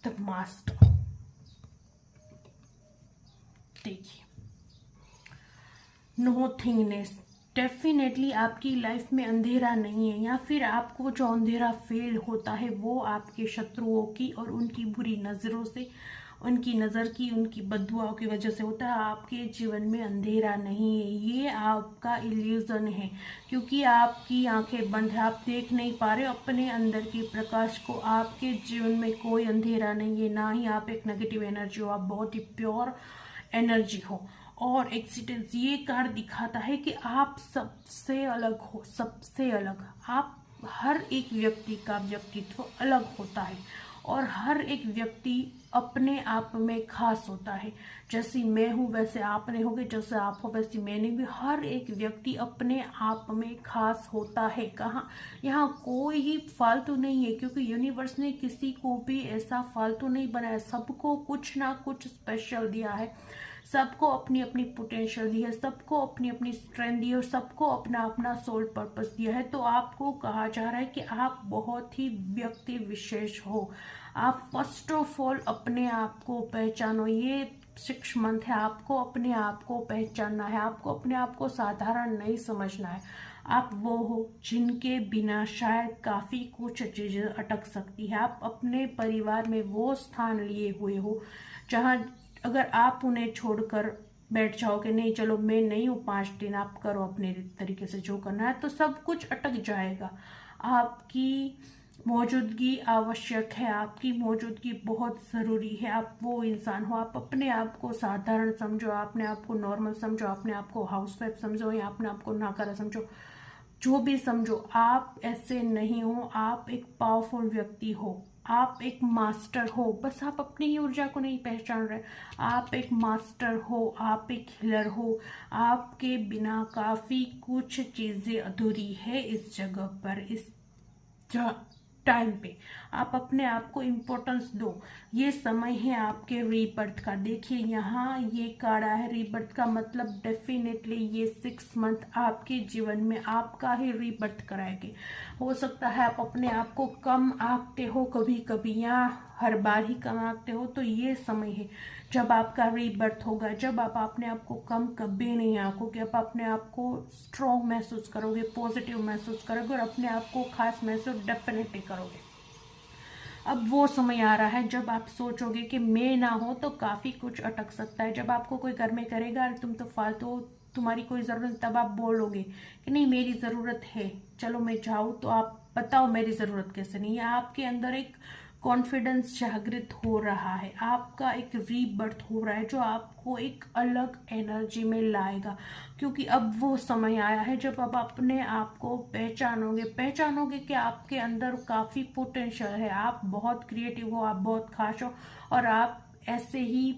द मास्टर। देखिए, नोथिंगनेस, डेफिनेटली आपकी लाइफ में अंधेरा नहीं है, या फिर आपको जो अंधेरा फील होता है वो आपके शत्रुओं की और उनकी बुरी नज़रों से, उनकी नज़र की, उनकी बददुआओं की वजह से होता है। आपके जीवन में अंधेरा नहीं है, ये आपका इल्यूजन है, क्योंकि आपकी आंखें बंद है, आप देख नहीं पा रहे अपने अंदर के प्रकाश को। आपके जीवन में कोई अंधेरा नहीं है, ना ही आप एक नेगेटिव एनर्जी हो, आप बहुत ही प्योर एनर्जी हो। और एक्सीडेंट्स ये कार्ड दिखाता है कि आप सबसे अलग हो, सबसे अलग। आप, हर एक व्यक्ति का व्यक्तित्व अलग होता है और हर एक व्यक्ति अपने आप में खास होता है। जैसी मैं हूँ वैसे आप नहीं होगे, जैसे आप हो वैसी मैं नहीं भी। हर एक व्यक्ति अपने आप में खास होता है। कहाँ, यहाँ कोई ही फालतू नहीं है, क्योंकि यूनिवर्स ने किसी को भी ऐसा फालतू नहीं बनाया। सबको कुछ ना कुछ स्पेशल दिया है, सबको अपनी अपनी पोटेंशियल दी है, सबको अपनी अपनी स्ट्रेंथ दी है और सबको अपना अपना सोल पर्पस दिया है। तो आपको कहा जा रहा है कि आप बहुत ही व्यक्ति विशेष हो। आप फर्स्ट ऑफ ऑल अपने आप को पहचानो। ये 6 मंथ है, आपको अपने आप को पहचानना है, आपको अपने आप को साधारण नहीं समझना है। आप वो हो जिनके बिना शायद काफ़ी कुछ चीज़ें अटक सकती है। आप अपने परिवार में वो स्थान लिए हुए हो जहाँ अगर आप उन्हें छोड़कर बैठ जाओगे, नहीं चलो मैं नहीं हूँ 5 दिन, आप करो अपने तरीके से जो करना है, तो सब कुछ अटक जाएगा। आपकी मौजूदगी आवश्यक है, आपकी मौजूदगी बहुत ज़रूरी है। आप वो इंसान हो, आप अपने आप को साधारण समझो, अपने आप को नॉर्मल समझो, अपने आप को हाउसवाइफ समझो या अपने आप को नाकारा समझो, जो भी समझो, आप ऐसे नहीं हो। आप एक पावरफुल व्यक्ति हो, आप एक मास्टर हो। बस आप अपनी ही ऊर्जा को नहीं पहचान रहे। आप एक मास्टर हो, आप एक हीलर हो। आपके बिना काफ़ी कुछ चीज़ें अधूरी है इस जगह पर, इस टाइम पे। आप अपने आप को इम्पोर्टेंस दो। ये समय है आपके रीबर्थ का। देखिए यहाँ ये कार्ड आया है रीबर्थ का, मतलब डेफिनेटली ये 6 मंथ आपके जीवन में आपका ही रीबर्थ कराएंगे। हो सकता है आप अपने आप को कम आंकते हो कभी कभी, या हर बार ही कम आंकते हो, तो ये समय है जब आपका रीबर्थ होगा, जब आप अपने आप को कम कभी नहीं आंकोगे। आप अपने आप को स्ट्रॉन्ग महसूस करोगे, पॉजिटिव महसूस करोगे और अपने आप को खास महसूस डेफिनेटली करोगे। अब वो समय आ रहा है जब आप सोचोगे कि मैं ना हो तो काफ़ी कुछ अटक सकता है। जब आपको कोई घर में करेगा अरे तुम तो फालतू हो, तुम्हारी कोई ज़रूरत नहीं, तब आप बोलोगे कि नहीं मेरी ज़रूरत है, चलो मैं जाऊँ। तो आप बताओ मेरी ज़रूरत कैसे नहीं है। आपके अंदर एक कॉन्फिडेंस जागृत हो रहा है, आपका एक रीबर्थ हो रहा है जो आपको एक अलग एनर्जी में लाएगा। क्योंकि अब वो समय आया है जब आप अपने आप को पहचानोगे कि आपके अंदर काफ़ी पोटेंशियल है, आप बहुत क्रिएटिव हो, आप बहुत खास हो और आप ऐसे ही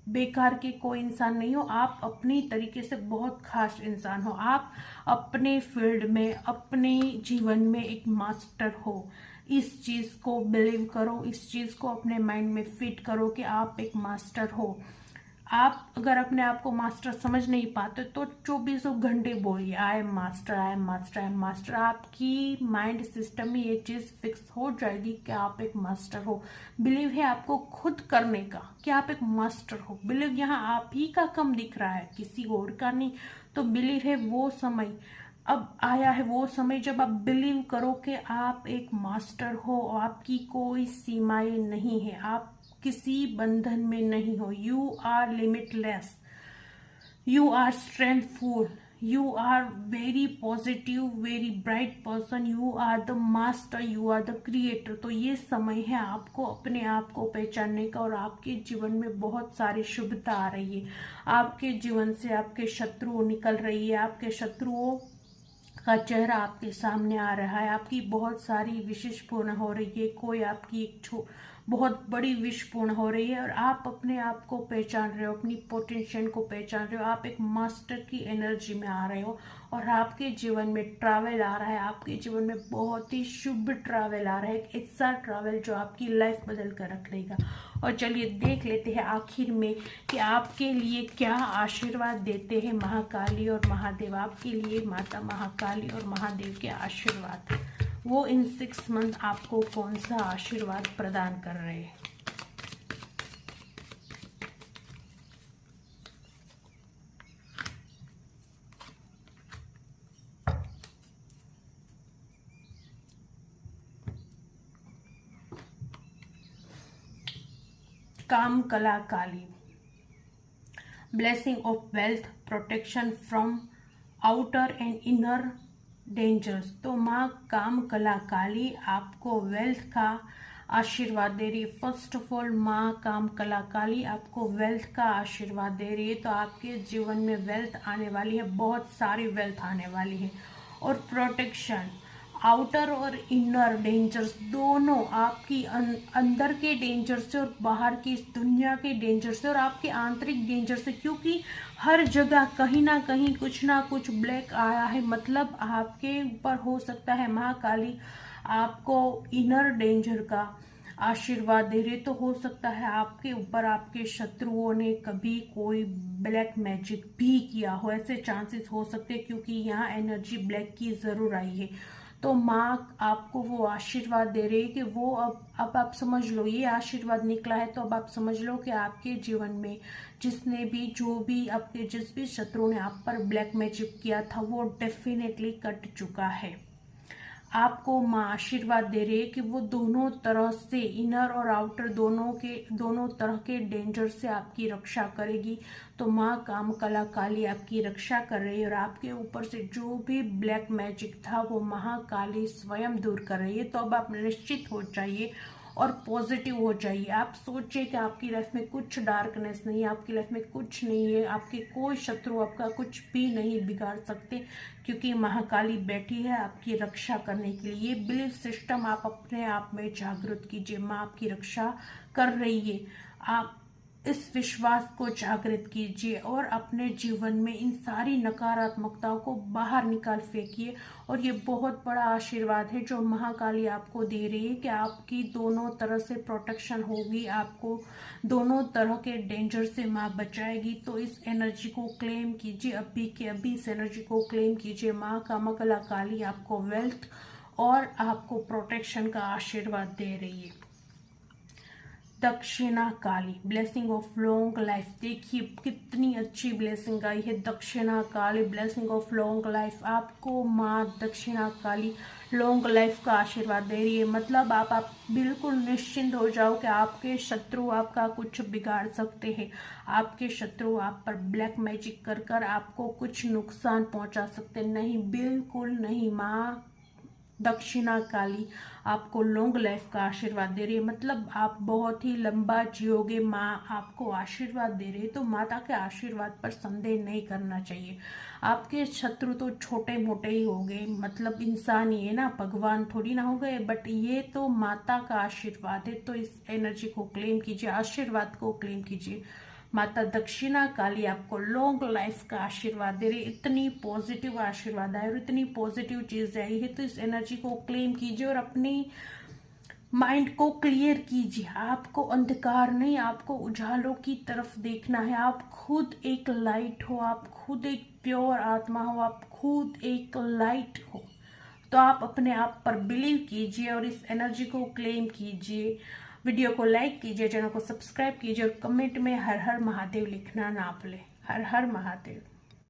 बेकार के कोई इंसान नहीं हो। आप अपनी तरीके से बहुत खास इंसान हो। आप अपने फील्ड में, अपने जीवन में एक मास्टर हो। इस चीज़ को बिलीव करो, इस चीज़ को अपने माइंड में फिट करो कि आप एक मास्टर हो। आप अगर अपने आप को मास्टर समझ नहीं पाते तो 24 घंटे बोलिए I am master, I am master, I am master. आपकी माइंड सिस्टम में ये चीज़ फिक्स हो जाएगी कि आप एक मास्टर हो। बिलीव है आपको खुद करने का कि आप एक मास्टर हो। बिलीव यहाँ आप ही का कम दिख रहा है, किसी और का नहीं। तो बिलीव है वो समय अब आया है, वो समय जब आप बिलीव करो कि आप एक मास्टर हो, आपकी कोई सीमाएं नहीं है, आप किसी बंधन में नहीं हो। You are limitless, you are strengthful, you are very positive, very bright person, you are the master, you are the creator. तो ये समय है आपको अपने आप को पहचानने का और आपके जीवन में बहुत सारी शुभता आ रही है। आपके जीवन से आपके शत्रुओं निकल रही है, आपके शत्रुओं का चेहरा आपके सामने आ रहा है, आपकी बहुत सारी विशेष पूर्ण हो रही है, कोई आपकी एक बहुत बड़ी विश पूर्ण हो रही है और आप अपने आप को पहचान रहे हो, अपनी पोटेंशियल को पहचान रहे हो। आप एक मास्टर की एनर्जी में आ रहे हो और आपके जीवन में ट्रैवल आ रहा है, आपके जीवन में बहुत ही शुभ ट्रैवल आ रहा है, एक ऐसा ट्रैवल जो आपकी लाइफ बदल कर रख लेगा। और चलिए देख लेते हैं आखिर में कि आपके लिए क्या आशीर्वाद देते हैं महाकाली और महादेव। आपके लिए माता महाकाली और महादेव के आशीर्वाद, वो इन 6 मंथ आपको कौन सा आशीर्वाद प्रदान कर रहे हैं। Kama Kala Kali, blessing of wealth, protection from outer and inner dangers. तो माँ काम कला काली आपको वेल्थ का आशीर्वाद दे रही है। फर्स्ट ऑफ ऑल माँ काम कला काली आपको वेल्थ का आशीर्वाद दे रही है। तो आपके जीवन में वेल्थ आने वाली है, बहुत सारी वेल्थ आने वाली है। और प्रोटेक्शन, आउटर और इनर डेंजर्स दोनों, आपकी अंदर के डेंजर से और बाहर की इस दुनिया के डेंजर से और आपके आंतरिक डेंजर से, क्योंकि हर जगह कहीं ना कुछ ब्लैक आया है। मतलब आपके ऊपर हो सकता है महाकाली आपको इनर डेंजर का आशीर्वाद दे रहे, तो हो सकता है आपके ऊपर आपके शत्रुओं ने कभी कोई ब्लैक मैजिक भी किया हो, ऐसे चांसेस हो सकते हैं, क्योंकि यहाँ एनर्जी ब्लैक की जरूर आई है। तो माँ आपको वो आशीर्वाद दे रही है कि वो अब आप समझ लो, ये आशीर्वाद निकला है तो अब आप समझ लो कि आपके जीवन में जिसने भी जो भी आपके जिस भी शत्रु ने आप पर ब्लैक मैजिक किया था वो डेफिनेटली कट चुका है। आपको माँ आशीर्वाद दे रही है कि वो दोनों तरह से, इनर और आउटर दोनों तरह के डेंजर से आपकी रक्षा करेगी। तो माँ काम कला काली आपकी रक्षा कर रही है और आपके ऊपर से जो भी ब्लैक मैजिक था वो महाकाली स्वयं दूर कर रही है। तो अब आप निश्चित हो जाइए और पॉजिटिव हो जाइए। आप सोचिए कि आपकी लाइफ में कुछ डार्कनेस नहीं है, आपकी लाइफ में कुछ नहीं है, आपके कोई शत्रु आपका कुछ भी नहीं बिगाड़ सकते, क्योंकि महाकाली बैठी है आपकी रक्षा करने के लिए। ये बिलीफ सिस्टम आप अपने आप में जागृत कीजिए, माँ आपकी रक्षा कर रही है। आप इस विश्वास को जागृत कीजिए और अपने जीवन में इन सारी नकारात्मकताओं को बाहर निकाल फेंकिए। और ये बहुत बड़ा आशीर्वाद है जो महाकाली आपको दे रही है कि आपकी दोनों तरह से प्रोटेक्शन होगी, आपको दोनों तरह के डेंजर से माँ बचाएगी। तो इस एनर्जी को क्लेम कीजिए, अभी के अभी इस एनर्जी को क्लेम कीजिए। माँ कामकला काली आपको वेल्थ और आपको प्रोटेक्शन का आशीर्वाद दे रही है। दक्षिणा काली, ब्लेसिंग ऑफ लॉन्ग लाइफ। देखिए कितनी अच्छी ब्लेसिंग आई है, दक्षिणा काली ब्लेसिंग ऑफ लॉन्ग लाइफ। आपको माँ दक्षिणा काली लॉन्ग लाइफ का आशीर्वाद दे रही है। मतलब आप बिल्कुल निश्चिंत हो जाओ कि आपके शत्रु आपका कुछ बिगाड़ सकते हैं, आपके शत्रु आप पर ब्लैक मैजिक कर कर आपको कुछ नुकसान पहुंचा सकते नहीं, बिल्कुल नहीं। माँ दक्षिणा काली आपको लॉन्ग लाइफ का आशीर्वाद दे रही है। मतलब आप बहुत ही लंबा जियोगे, माँ आपको आशीर्वाद दे रही है। तो माता के आशीर्वाद पर संदेह नहीं करना चाहिए। आपके शत्रु तो छोटे मोटे ही हो गए, मतलब इंसान ही है ना, भगवान थोड़ी ना हो गए, बट ये तो माता का आशीर्वाद है। तो इस एनर्जी को क्लेम कीजिए, आशीर्वाद को क्लेम कीजिए। माता दक्षिणा काली आपको लॉन्ग लाइफ का आशीर्वाद दे रही है। इतनी पॉजिटिव आशीर्वाद आए और इतनी पॉजिटिव चीज आई है, तो इस एनर्जी को क्लेम कीजिए और अपनी माइंड को क्लियर कीजिए। आपको अंधकार नहीं, आपको उजालों की तरफ देखना है। आप खुद एक लाइट हो, आप खुद एक प्योर आत्मा हो, आप खुद एक लाइट हो। तो आप अपने आप पर बिलीव कीजिए और इस एनर्जी को क्लेम कीजिए। वीडियो को लाइक कीजिए, चैनल को सब्सक्राइब कीजिए और कमेंट में हर हर महादेव लिखना ना भूलें। हर हर महादेव।